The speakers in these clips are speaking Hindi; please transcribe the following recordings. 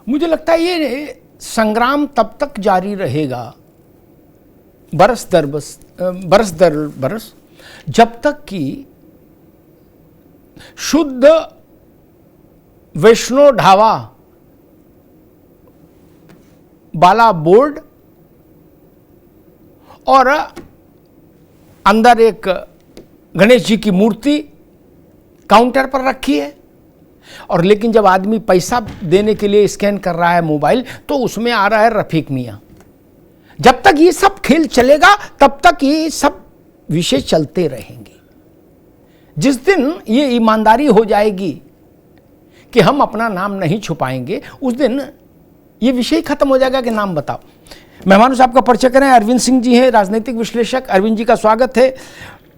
मुझे लगता है ये संग्राम तब तक जारी रहेगा, बरस दर बरस, जब तक कि शुद्ध वैष्णो ढाबा वाला बोर्ड और अंदर एक गणेश जी की मूर्ति काउंटर पर रखी है, और लेकिन जब आदमी पैसा देने के लिए स्कैन कर रहा है मोबाइल, तो उसमें आ रहा है रफीक मियां। जब तक ये सब खेल चलेगा तब तक ये सब विषय चलते रहेंगे। जिस दिन ये ईमानदारी हो जाएगी कि हम अपना नाम नहीं छुपाएंगे, उस दिन ये विषय खत्म हो जाएगा कि नाम बताओ। मेहमानों से आपका परिचय करें, अरविंद सिंह जी हैं, राजनीतिक विश्लेषक। अरविंद जी का स्वागत है।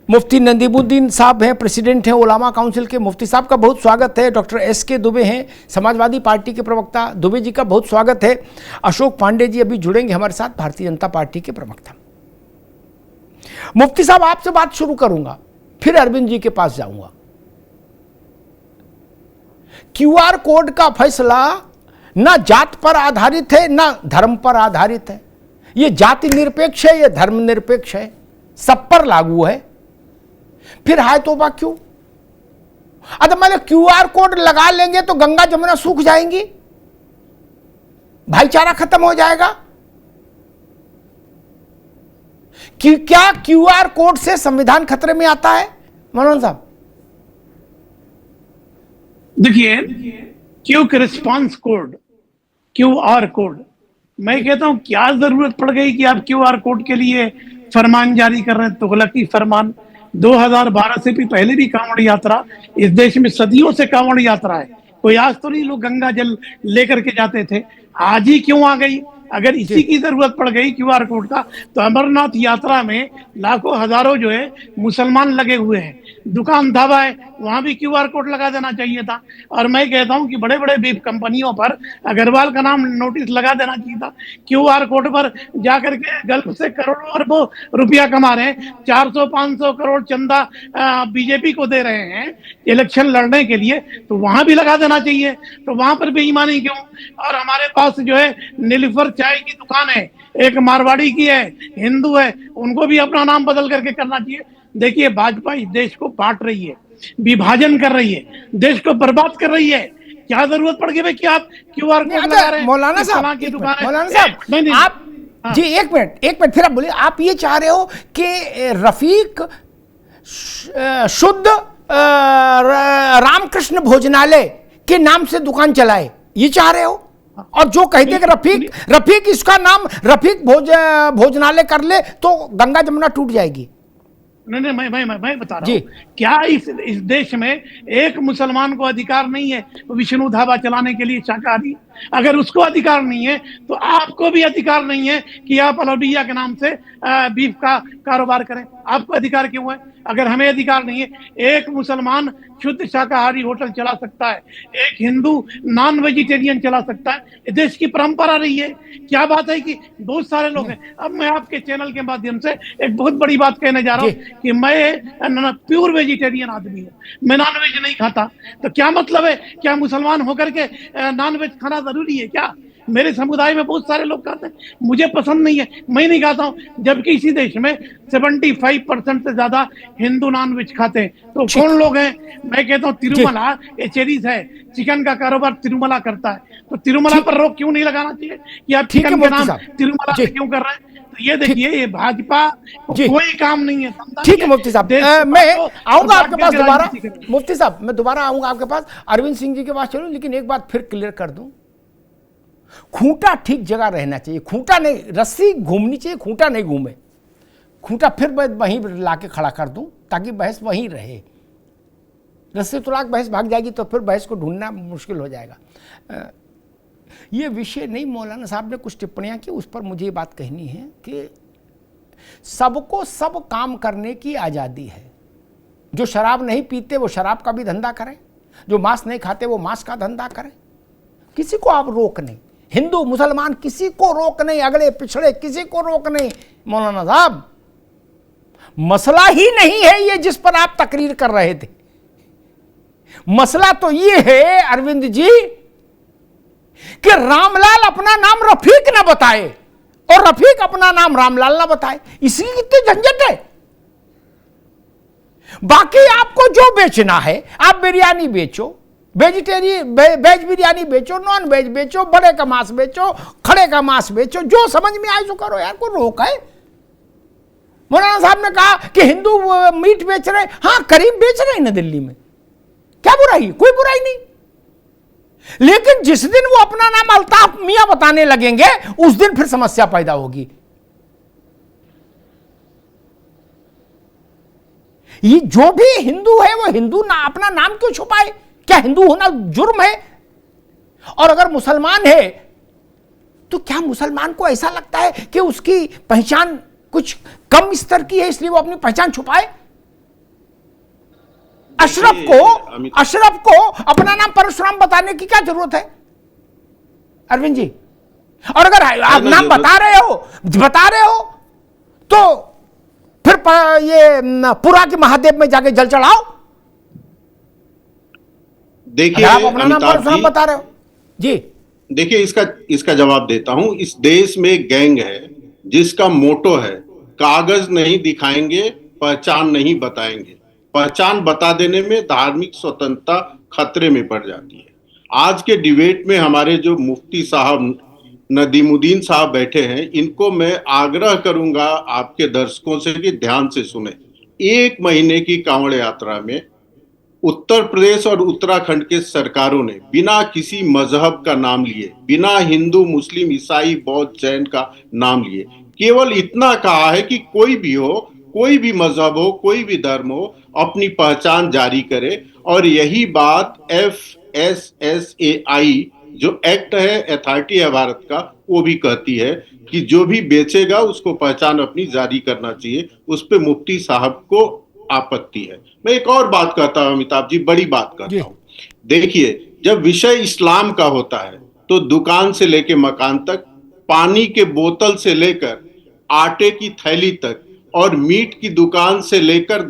मुफ्ती नदीमुद्दीन साहब हैं, प्रेसिडेंट हैं उलामा काउंसिल के। मुफ्ती साहब का बहुत स्वागत है। Doctor S K. दुबे हैं, समाजवादी पार्टी के प्रवक्ता। दुबे जी का बहुत स्वागत है। अशोक पांडे जी अभी जुड़ेंगे हमारे साथ, भारतीय जनता पार्टी के प्रवक्ता। मुफ्ती साहब, आपसे बात शुरू करूंगा, फिर अरविंद जी के पास जाऊंगा। क्यूआर कोड का फैसला ना जात पर आधारित है ना धर्म पर आधारित है। यह जाति निरपेक्ष है, यह धर्म निरपेक्ष है, सब पर लागू है। फिर हाय तौबा क्यों? अगर मान लो क्यूआर कोड लगा लेंगे तो गंगा जमुना सूख जाएंगी, भाईचारा खत्म हो जाएगा। क्या क्यूआर कोड से संविधान खतरे में आता है मनोहर साहब? देखिए, quick response code, QR code, मैं कहता हूं क्या जरूरत पड़ गई कि आप क्यूआर कोड के लिए फरमान जारी कर रहे हैं? तुगलकी फरमान। 2012 से भी पहले भी कांवड़ यात्रा, इस देश में सदियों से कांवड़ यात्रा है। कोई आज तो नहीं लोग गंगा जल लेकर के जाते थे, आज ही क्यों आ गई? अगर इसी की जरूरत पड़ गई क्यूआर कोड का, तो अमरनाथ यात्रा में लाखों हजारों जो है मुसलमान लगे हुए हैं, दुकान ढाबा है, वहां भी क्यूआर कोड लगा देना चाहिए था। और मैं कहता हूं कि बड़े बड़े बीफ कंपनियों पर अग्रवाल का नाम नोटिस लगा देना चाहिए था। क्यूआर कोड पर जाकर के गल्फ से करोड़ों अरबों रुपया कमा रहे हैं, 400-500 करोड़ चंदा बीजेपी को दे रहे हैं इलेक्शन लड़ने के लिए, तो वहां भी लगा देना चाहिए। तो वहां पर बेईमानी क्यों? और हमारे पास जो है नीलफर चाय की दुकान है, एक मारवाड़ी की है, हिंदू है, उनको भी अपना नाम बदल करके करना चाहिए। देखिए, भाजपा इस देश को बांट रही है, विभाजन कर रही है, देश को बर्बाद कर रही है। क्या जरूरत पड़ गई भाई कि आप क्यूआर कोड लगा रहे हैं? मौलाना साहब, की दुकान है। मौलाना साहब, आप जी एक मिनट फिर आप बोलिए। आप ये चाह रहे हो कि रफीक शुद्ध रामकृष्ण भोजनालय के नाम से दुकान चलाए, ये चाह रहे हो? और जो कहते कि रफीक इसका नाम रफीक भोजनालय कर ले तो गंगा जमुना टूट जाएगी। नहीं, मैं बता रहा हूँ, क्या इस देश में एक मुसलमान को अधिकार नहीं है विष्णु ढाबा चलाने के लिए शाकाहारी? अगर उसको अधिकार नहीं है तो आपको भी अधिकार नहीं है कि आप अलौलिया के नाम से बीफ का कारोबार करें। आपको अधिकार क्यों है? अगर हमें अधिकार नहीं है, एक मुसलमान शुद्ध शाकाहारी होटल चला सकता है, एक हिंदू नॉन वेजिटेरियन चला सकता है। देश की परंपरा रही है। क्या बात है कि बहुत सारे लोग हैं। अब मैं आपके चैनल के माध्यम से एक बहुत बड़ी बात कहने जा रहा हूँ कि मैं प्योर वेजिटेरियन आदमी हूँ, मैं नॉन वेज नहीं खाता। तो क्या मतलब है? क्या मुसलमान होकर के नॉन वेज खाना जरूरी है क्या? मेरे समुदाय में बहुत सारे लोग खाते हैं, मुझे पसंद नहीं है, मैं नहीं खाता हूं। जबकि इसी देश में 75% से ज्यादा हिंदू नॉन वेज खाते हैं। तो कौन लोग हैं? मैं कहता हूं तिरुमला एचेरीज है, चिकन का कारोबार तिरुमला करता है। तो तिरुमला पर रोक क्यों नहीं लगाना चाहिए कि आप चिकन का नाम तिरुमला से क्यों कर रहे हैं? तो ये देखिए, ये भाजपा कोई काम नहीं है। ठीक है मुफ्ती साहब, मैं आऊंगा आपके पास दोबारा। मुफ्ती साहब, मैं दोबारा आऊंगा आपके पास, अरविंद सिंह जी के पास चलूं। लेकिन एक बात फिर क्लियर कर दूं, खूंटा ठीक जगह रहना चाहिए। खूंटा नहीं, रस्सी घूमनी चाहिए, खूंटा नहीं घूमे। खूंटा फिर मैं वहीं लाके खड़ा कर दूं ताकि बहस वहीं रहे। रस्सी तो लाख बहस भाग जाएगी तो फिर बहस को ढूंढना मुश्किल हो जाएगा। ये विषय नहीं, मौलाना साहब ने कुछ टिप्पणियां की, उस पर मुझे ये बात कहनी है कि सबको सब काम करने की आज़ादी है। जो शराब नहीं पीते वो शराब का भी धंधा करें, जो मांस नहीं खाते वो मांस का धंधा करें। किसी को आप रोक नहीं, हिंदू मुसलमान किसी को रोक नहीं, अगले पिछड़े किसी को रोक नहीं। मौलाना साहब, मसला ही नहीं है ये जिस पर आप तकरीर कर रहे थे। मसला तो ये है अरविंद जी कि रामलाल अपना नाम रफीक ना बताए और रफीक अपना नाम रामलाल ना बताए। इसी कितनी झंझट है। बाकी आपको जो बेचना है, आप बिरयानी बेचो, वेजिटेरियन वेज बिरयानी बेचो, नॉन वेज बेचो, बड़े का मांस बेचो, खड़े का मांस बेचो, जो समझ में आए सो करो यार, कोई रोक है? मौलाना साहब ने कहा कि हिंदू मीट बेच रहे, हाँ करीम बेच रहे हैं ना दिल्ली में, क्या बुराई? कोई बुराई नहीं। लेकिन जिस दिन वो अपना नाम अल्ताफ मियां बताने लगेंगे, उस दिन फिर समस्या पैदा होगी। ये जो भी हिंदू है वो हिंदू ना अपना नाम क्यों छुपाए? क्या हिंदू होना जुर्म है? और अगर मुसलमान है तो क्या मुसलमान को ऐसा लगता है कि उसकी पहचान कुछ कम स्तर की है इसलिए वो अपनी पहचान छुपाए? अशरफ को अपना नाम परशुराम बताने की क्या जरूरत है अरविंद जी? और अगर आप नाम बता रहे हो तो फिर ये पुरा के महादेव में जाके जल चढ़ाओ। देखिए आप अपना नाम परशुराम बता रहे हो जी। देखिए इसका जवाब देता हूं। इस देश में गैंग है जिसका मोटो है, कागज नहीं दिखाएंगे, पहचान नहीं बताएंगे। पहचान बता देने में धार्मिक स्वतंत्रता खतरे में पड़ जाती है। आज के डिबेट में हमारे जो मुफ्ती साहब नदीमुद्दीन साहब बैठे हैं, इनको मैं आग्रह करूंगा आपके दर्शकों से कि ध्यान से सुने। 1 महीने की कांवड़ यात्रा में उत्तर प्रदेश और उत्तराखंड के सरकारों ने बिना किसी मजहब का नाम लिए, बिना हिंदू मुस्लिम ईसाई बौद्ध जैन का नाम लिए, केवल इतना कहा है कि कोई भी हो, कोई भी मजहब हो, कोई भी धर्म हो, अपनी पहचान जारी करे। और यही बात FSSAI जो एक्ट है, अथॉरिटी है भारत का, वो भी कहती है कि जो भी बेचेगा उसको पहचान अपनी जारी करना चाहिए। उस पे मुफ्ती साहब को आपत्ति है। मैं एक और बात कहता हूं अमिताभ जी, बड़ी बात कहता हूं। देखिए, जब विषय इस्लाम का होता है तो दुकान से लेकर मकान तक, पानी के बोतल से लेकर आटे की थैली तक, और मीट की दुकान से लेकर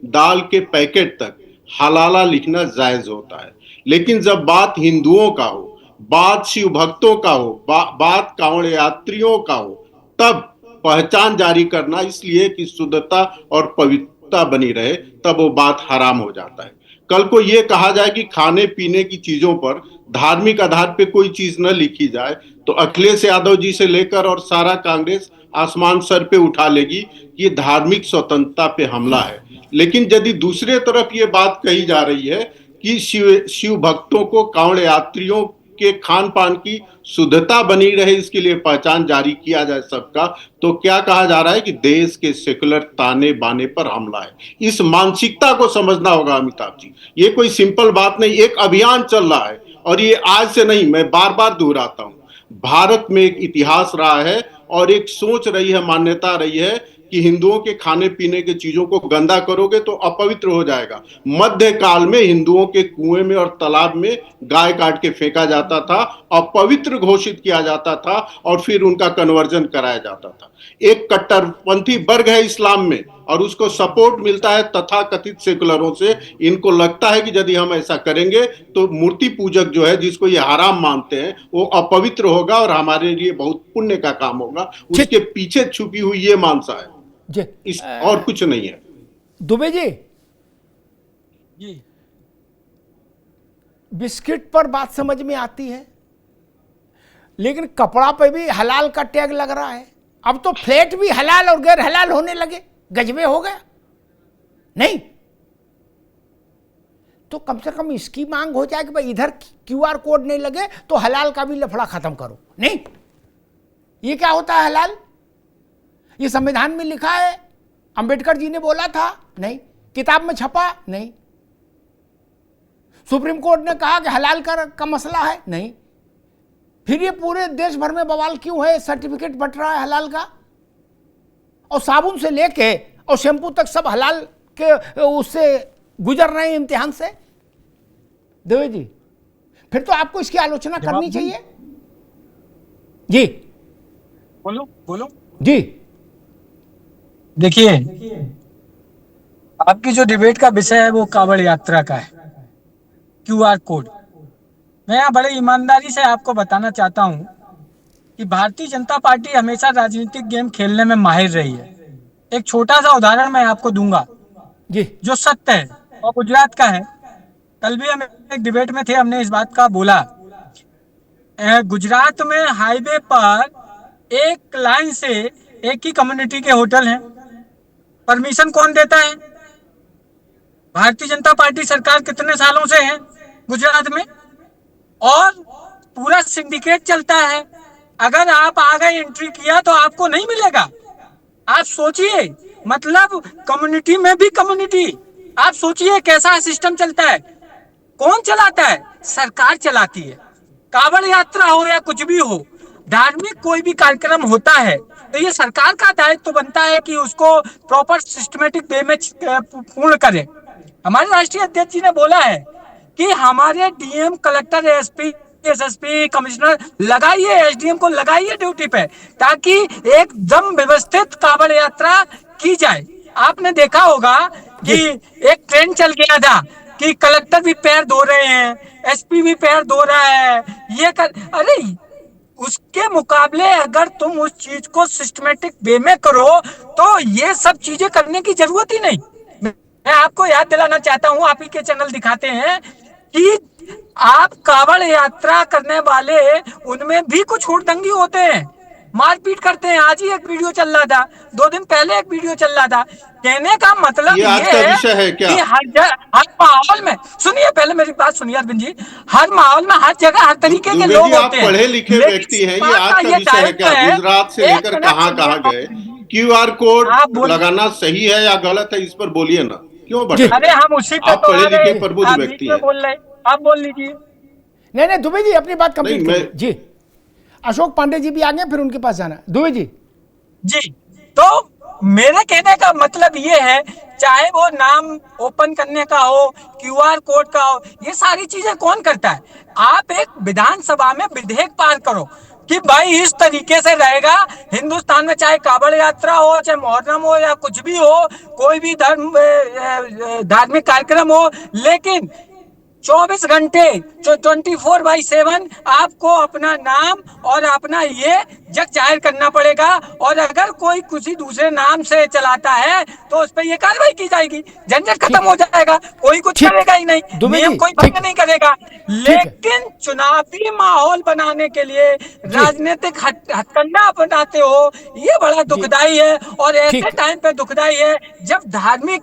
दाल के पैकेट तक हलाला लिखना जायज होता है। लेकिन जब बात हिंदुओं का हो, बात शिव भक्तों का हो, बात कांवड़ यात्रियों का हो, तब पहचान जारी करना इसलिए कि शुद्धता और पवित्रता बनी रहे, तब वो बात हराम हो जाता है। कल को ये कहा जाए कि खाने पीने की चीजों पर धार्मिक आधार पे कोई चीज न लिखी जाए, तो अखिलेश यादव जी से लेकर और सारा कांग्रेस आसमान सर पे उठा लेगी कि धार्मिक स्वतंत्रता पे हमला है। लेकिन यदि दूसरे तरफ ये बात कही जा रही है कि शिव भक्तों को, कांवड़ यात्रियों के खान पान की शुद्धता बनी रहे, इसके लिए पहचान जारी किया जाए सबका, तो क्या कहा जा रहा है कि देश के सेकुलर ताने बाने पर हमला है। इस मानसिकता को समझना होगा अमिताभ जी। ये कोई सिंपल बात नहीं, एक अभियान चल रहा है और ये आज से नहीं, मैं बार बार दोहराता हूं। भारत में एक इतिहास रहा है और एक सोच रही है, मान्यता रही है कि हिंदुओं के खाने पीने की चीजों को गंदा करोगे तो अपवित्र हो जाएगा। मध्य काल में हिंदुओं के कुएं में और तालाब में गाय काट के फेंका जाता था, अपवित्र घोषित किया जाता था और फिर उनका कन्वर्जन कराया जाता था। एक कट्टरपंथी वर्ग है इस्लाम में और उसको सपोर्ट मिलता है तथाकथित सेकुलरों से। इनको लगता है कि यदि हम ऐसा करेंगे तो मूर्ति पूजक जो है, जिसको ये हराम मानते हैं, वो अपवित्र होगा और हमारे लिए बहुत पुण्य का काम होगा। उसके पीछे छुपी हुई ये मानसा है, और कुछ नहीं है। दुबे जी, बिस्किट पर बात समझ में आती है, लेकिन कपड़ा पे भी हलाल का टैग लग रहा है। अब तो फ्लैट भी हलाल और गैर हलाल होने लगे, गजबे हो गया नहीं? तो कम से कम इसकी मांग हो जाए कि भाई इधर QR कोड नहीं लगे तो हलाल का भी लफड़ा खत्म करो। नहीं, ये क्या होता है हलाल? ये संविधान में लिखा है? अंबेडकर जी ने बोला था? नहीं। किताब में छपा? नहीं। सुप्रीम कोर्ट ने कहा कि हलाल का मसला है? नहीं। फिर ये पूरे देश भर में बवाल क्यों है? सर्टिफिकेट बंट रहा है हलाल का, और साबुन से लेके और शैम्पू तक सब हलाल के उससे गुजर रहे हैं, इम्तिहान से। देवे जी, फिर तो आपको इसकी आलोचना करनी चाहिए। जी बोलो जी। देखिए, आपकी जो डिबेट का विषय है वो कांवड़ यात्रा का है, QR कोड। मैं यहाँ बड़े ईमानदारी से आपको बताना चाहता हूँ कि भारतीय जनता पार्टी हमेशा राजनीतिक गेम खेलने में माहिर रही है। एक छोटा सा उदाहरण मैं आपको दूंगा जी जो सत्य है और गुजरात का है। कल भी हम एक डिबेट में थे, हमने इस बात का बोला। गुजरात में हाईवे पर एक लाइन से एक ही कम्युनिटी के होटल हैं। परमिशन कौन देता है? भारतीय जनता पार्टी सरकार कितने सालों से है गुजरात में, और पूरा सिंडिकेट चलता है। अगर आप आगे एंट्री किया तो आपको नहीं मिलेगा। आप सोचिए, मतलब कम्युनिटी में भी कम्युनिटी। आप सोचिए कैसा सिस्टम चलता है। कौन चलाता है? सरकार चलाती है। कांवड़ यात्रा हो या कुछ भी हो, धार्मिक कोई भी कार्यक्रम होता है तो ये सरकार का दायित्व तो बनता है कि उसको प्रॉपर सिस्टमेटिक वे में पूर्ण करे। हमारे राष्ट्रीय अध्यक्ष जी ने बोला है कि हमारे DM, collector, SP, SSP, commissioner लगाइए, एसडीएम को लगाइए ड्यूटी पे, ताकि एकदम व्यवस्थित कांवड़ यात्रा की जाए। आपने देखा होगा कि एक ट्रेंड चल गया था कि कलेक्टर भी पैर धो रहे हैं, एसपी भी पैर धो रहा है, अरे उसके मुकाबले अगर तुम उस चीज को सिस्टमेटिक वे में करो तो ये सब चीजें करने की जरूरत ही नहीं। मैं आपको याद दिलाना चाहता हूं, आप ही के चैनल दिखाते हैं कि आप कांवड़ यात्रा करने वाले उनमें भी कुछ हुड़दंगी होते हैं, मारपीट करते हैं। आज ही एक वीडियो चल रहा था, 2 दिन पहले एक वीडियो चल रहा था। कहने का मतलब ये आज का विषय है क्या? कि हर माहौल में, सुनिए पहले मेरी बात सुनिए अरविंद जी, हर माहौल में हर जगह हर तरीके के लोग होते हैं। पढ़े लिखे व्यक्ति हैं, ये आज का विषय है क्या? गुजरात से लेकर कहाँ गए? क्यूआर कोड लगाना सही है या गलत है, इस पर बोलिए ना, क्यों भटक? अरे हम उसी पे आप पढ़े लिखे प्रबुद्ध व्यक्ति हैं, बोल रहे, आप बोल लीजिए। नहीं दुबे जी अपनी बात कंप्लीट कीजिए जी। अशोक पांडे जी भी आ गए, फिर उनके पास जाना। दुबे जी तो मेरे कहने का मतलब ये है, चाहे वो नाम ओपन करने का हो, क्यूआर कोड का हो, ये सारी चीजें कौन करता है? आप एक विधानसभा में विधेयक पार करो कि भाई इस तरीके से रहेगा हिंदुस्तान में, चाहे कांवड़ यात्रा हो, चाहे मुहर्रम हो या कुछ भी हो, कोई भी धार्मिक कार्यक्रम हो, लेकिन 24 घंटे 24/7 आपको अपना नाम और अपना ये जग जाहिर करना पड़ेगा। और अगर कोई किसी दूसरे नाम से चलाता है तो उस पर ये कार्रवाई की जाएगी, झंझट खत्म हो जाएगा, कोई कुछ करेगा ही नहीं, नियम कोई भंग नहीं करेगा। लेकिन चुनावी माहौल बनाने के लिए राजनीतिक हथकंडा अपनाते हो, ये बड़ा दुखदाई है। और ऐसे टाइम पे दुखदाई है जब धार्मिक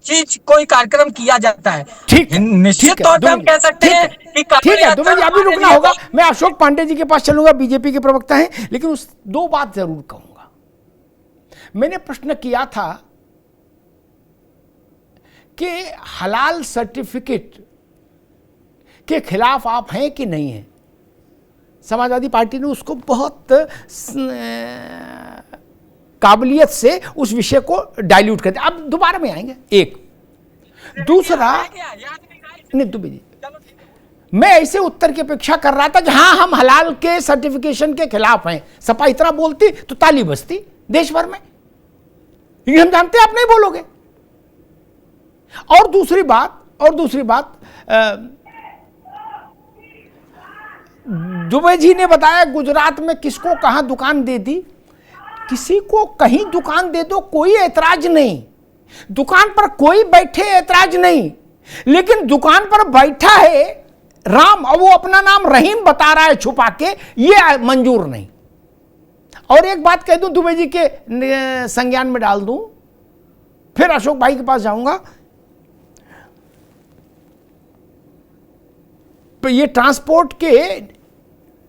चीज कोई कार्यक्रम किया जाता है। निश्चित तौर पे हम कह सकते हैं कि ठीक है दुबे जी, अभी रुकना होगा। मैं अशोक पांडे जी के पास चलूंगा, बीजेपी के प्रवक्ता हैं, लेकिन उस 2 बात जरूर कहूंगा। मैंने प्रश्न किया था कि हलाल सर्टिफिकेट के खिलाफ आप हैं कि नहीं हैं। समाजवादी पार्टी ने उसको बहुत काबिलियत से उस विषय को डाइल्यूट कर दिया। अब दोबारा में आएंगे। एक दूसरा, नहीं दुबे जी, मैं ऐसे उत्तर की अपेक्षा कर रहा था कि हाँ हम हलाल के सर्टिफिकेशन के खिलाफ हैं। सपा इतना बोलती तो ताली बजती देश भर में, लेकिन हम जानते हैं आप नहीं बोलोगे। और दूसरी बात दुबे जी ने बताया गुजरात में किसको कहां दुकान दे दी। किसी को कहीं दुकान दे दो, कोई ऐतराज नहीं, दुकान पर कोई बैठे ऐतराज नहीं, लेकिन दुकान पर बैठा है राम और वो अपना नाम रहीम बता रहा है छुपा के, ये मंजूर नहीं। और एक बात कह दूं, दुबे जी के संज्ञान में डाल दूं, फिर अशोक भाई के पास जाऊंगा। तो ये ट्रांसपोर्ट के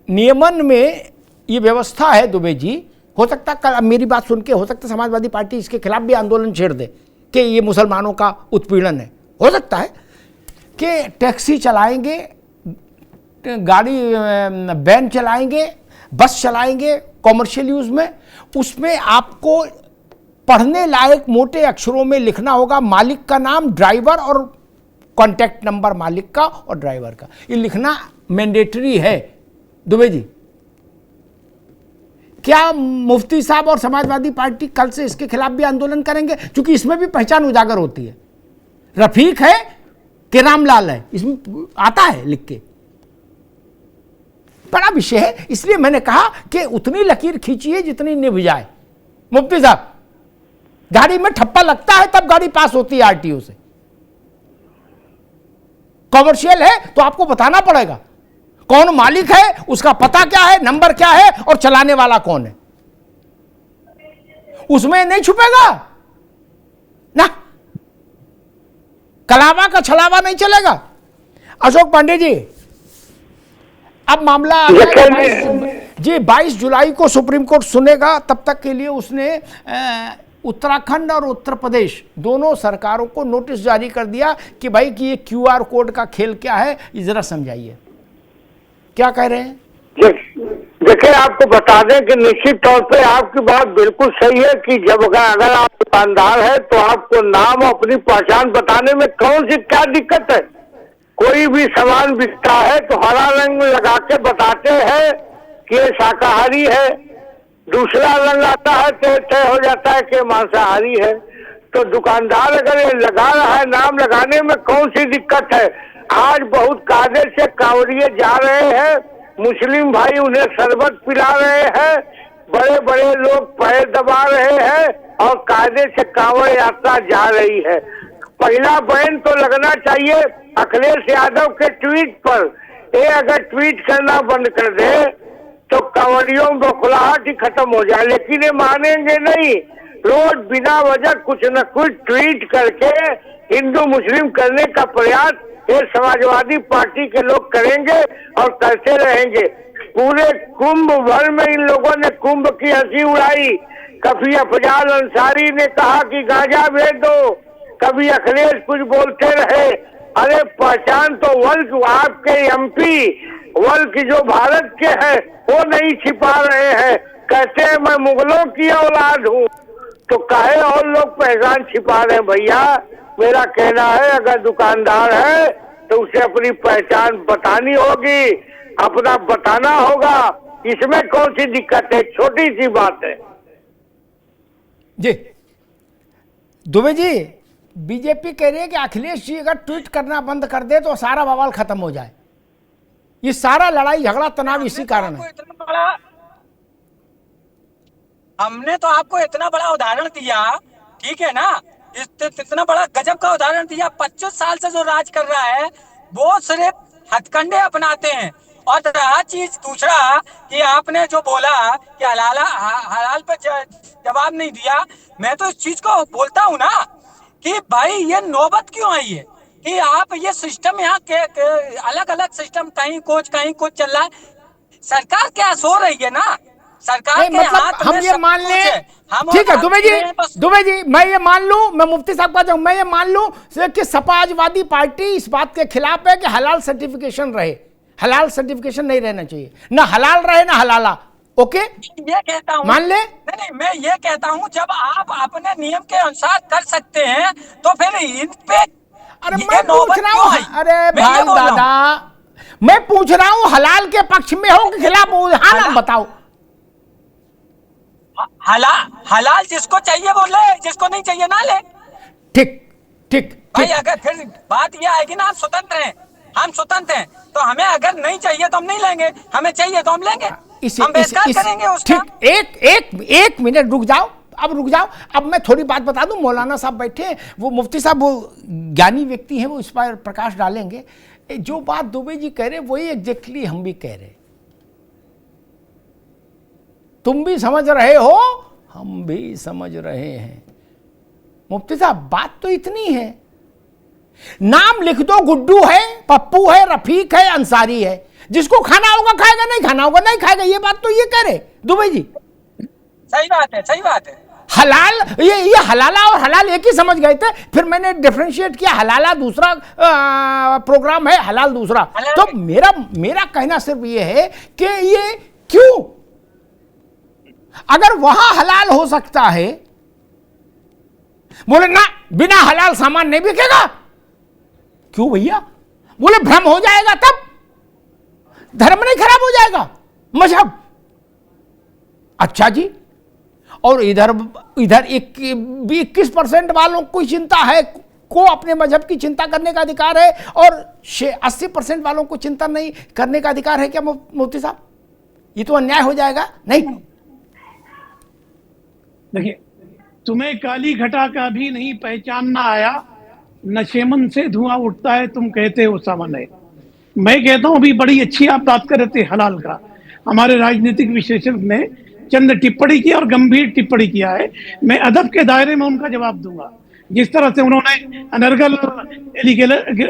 नियमन में ये व्यवस्था है दुबे जी, हो सकता कल मेरी बात सुन के हो सकता समाजवादी पार्टी इसके खिलाफ भी आंदोलन छेड़ दे कि ये मुसलमानों का उत्पीड़न है। हो सकता है कि टैक्सी चलाएंगे, गाड़ी वैन चलाएंगे, बस चलाएंगे कॉमर्शियल यूज में, उसमें आपको पढ़ने लायक मोटे अक्षरों में लिखना होगा मालिक का नाम, ड्राइवर और कॉन्टैक्ट नंबर मालिक का और ड्राइवर का। ये लिखना मैंडेटरी है दुबे जी। क्या मुफ्ती साहब और समाजवादी पार्टी कल से इसके खिलाफ भी आंदोलन करेंगे? क्योंकि इसमें भी पहचान उजागर होती है। रफीक है कि रामलाल है, इसमें आता है लिख के। बड़ा विषय है, इसलिए मैंने कहा कि उतनी लकीर खींचिए जितनी निभ जाए। मुफ्ती साहब, गाड़ी में ठप्पा लगता है तब गाड़ी पास होती है आरटीओ से। कॉमर्शियल है तो आपको बताना पड़ेगा कौन मालिक है, उसका पता क्या है, नंबर क्या है और चलाने वाला कौन है, उसमें नहीं छुपेगा ना, कलावा का छलावा नहीं चलेगा। अशोक पांडे जी, अब मामला जी 22 जुलाई को सुप्रीम कोर्ट सुनेगा, तब तक के लिए उसने उत्तराखंड और उत्तर प्रदेश दोनों सरकारों को नोटिस जारी कर दिया कि भाई कि ये क्यूआर कोड का खेल क्या है, ये जरा समझाइए, क्या कह रहे हैं? देखिए, आपको बता दें कि निश्चित तौर पे आपकी बात बिल्कुल सही है कि जब अगर आप दुकानदार है तो आपको नाम अपनी पहचान बताने में कौन सी क्या दिक्कत है। कोई भी सामान बिकता है तो हरा रंग लगा के बताते हैं कि ये शाकाहारी है, दूसरा रंग आता है तो तय हो जाता है कि मांसाहारी है। तो दुकानदार अगर ये लगा रहा है, नाम लगाने में कौन सी दिक्कत है। आज बहुत कायदे से कांवड़िए जा रहे हैं, मुस्लिम भाई उन्हें शरबत पिला रहे हैं, बड़े बड़े लोग पैर दबा रहे हैं और कायदे से कांवड़ यात्रा जा रही है। पहला बैन तो लगना चाहिए अखिलेश यादव के ट्वीट पर। ये अगर ट्वीट करना बंद कर दे तो कांवड़ियों में बौखलाहट ही खत्म हो जाए, लेकिन ये मानेंगे नहीं। रोज बिना वजह कुछ न कुछ ट्वीट करके हिंदू मुस्लिम करने का प्रयास ये समाजवादी पार्टी के लोग करेंगे और करते रहेंगे। पूरे कुंभ भर में इन लोगों ने कुंभ की हंसी उड़ाई। कभी अफजाल अंसारी ने कहा कि गांजा भेज दो, कभी अखिलेश कुछ बोलते रहे। अरे पहचान तो वर्ल्ड आपके एमपी वर्ल्ड की जो भारत के हैं वो नहीं छिपा रहे हैं, कहते हैं मैं मुगलों की औलाद हूँ, तो काहे और लोग पहचान छिपा रहे हैं। भैया मेरा कहना है अगर दुकानदार है तो उसे अपनी पहचान बतानी होगी, अपना बताना होगा, इसमें कौन सी दिक्कत है, छोटी सी बात है। जी दुबे जी, बीजेपी कह रही है कि अखिलेश जी अगर ट्वीट करना बंद कर दे तो सारा बवाल खत्म हो जाए। ये सारा लड़ाई झगड़ा तनाव इसी कारण है। हमने तो आपको इतना बड़ा उदाहरण दिया, ठीक है ना, इतना बड़ा गजब का उदाहरण दिया। 25 साल से जो राज कर रहा है वो सिर्फ हथकंडे अपनाते हैं। और रहा चीज दूसरा कि आपने जो बोला कि हलाल पर जवाब नहीं दिया, मैं तो इस चीज को बोलता हूँ ना कि भाई ये नौबत क्यों आई है कि आप ये सिस्टम यहाँ के अलग अलग सिस्टम, कहीं कुछ चल रहा है। सरकार क्या सो रही है ना, सरकार के मतलब हाथ हम में ये मान लें, ठीक है दुबे जी मैं ये मान लूं, मैं मुफ्ती साहब का मैं ये मान लूं कि समाजवादी पार्टी इस बात के खिलाफ है कि हलाल सर्टिफिकेशन रहे। हलाल सर्टिफिकेशन नहीं रहना चाहिए, ना हलाल रहे ना हलाला। ओके, ये कहता हूँ, मान ले। नहीं मैं ये कहता हूँ जब आप अपने नियम के अनुसार कर सकते हैं तो फिर इन पे अरे मैं पूछ रहा हूँ, अरे भाई दादा मैं पूछ रहा हूँ हलाल के पक्ष में हो कि खिलाफ हो? हाँ ना बताओ। हलाल जिसको चाहिए वो ले, जिसको नहीं चाहिए ना ले। ठीक ठीक भाई अगर फिर बात ये आएगी ना, हम स्वतंत्र हैं, हम स्वतंत्र हैं, तो हमें अगर नहीं चाहिए तो हम नहीं लेंगे, हमें चाहिए तो हम लेंगे, हम बहिष्कार करेंगे उसका। ठीक, एक मिनट रुक जाओ, अब रुक जाओ। अब मैं थोड़ी बात बता दूं, मौलाना साहब बैठे हैं, वो मुफ्ती साहब वो ज्ञानी व्यक्ति हैं, वो इस पर प्रकाश डालेंगे। जो बात दुबे जी कह रहे वही एग्जैक्टली हम भी कह रहे, तुम भी समझ रहे हो, हम भी समझ रहे हैं। मुफ्ती साहब बात तो इतनी है, नाम लिख दो, गुड्डू है, पप्पू है, रफीक है, अंसारी है, जिसको खाना होगा खाएगा, नहीं खाना होगा नहीं खाएगा। ये बात तो ये कह रहे दुबे जी। सही बात है, सही बात है। हलाल ये हलाला और हलाल एक ही समझ गए थे, फिर मैंने डिफरेंशिएट किया, हलाला दूसरा प्रोग्राम है, हलाल दूसरा। तो मेरा कहना सिर्फ ये है कि ये क्यों, अगर वहां हलाल हो सकता है, बोले ना बिना हलाल सामान नहीं बिकेगा, क्यों भैया? बोले भ्रम हो जाएगा, तब धर्म नहीं खराब हो जाएगा, मजहब। अच्छा जी, और इधर 21% वालों को चिंता है को अपने मजहब की चिंता करने का अधिकार है और 80% वालों को चिंता नहीं करने का अधिकार है क्या मुफ्ती साहब? ये तो अन्याय हो जाएगा। नहीं, देखिए, तुम्हें काली घटा का भी नहीं पहचानना आया, नशेमन से धुआं उठता है, तुम कहते हो सामान है। मैं कहता हूं अभी बड़ी अच्छी आप बात कर रहे थे हलाल का, हमारे राजनीतिक विशेषज्ञ ने चंद टिप्पणी की और गंभीर टिप्पणी किया है। मैं अदब के दायरे में उनका जवाब दूंगा। जिस तरह से उन्होंने अनर्गल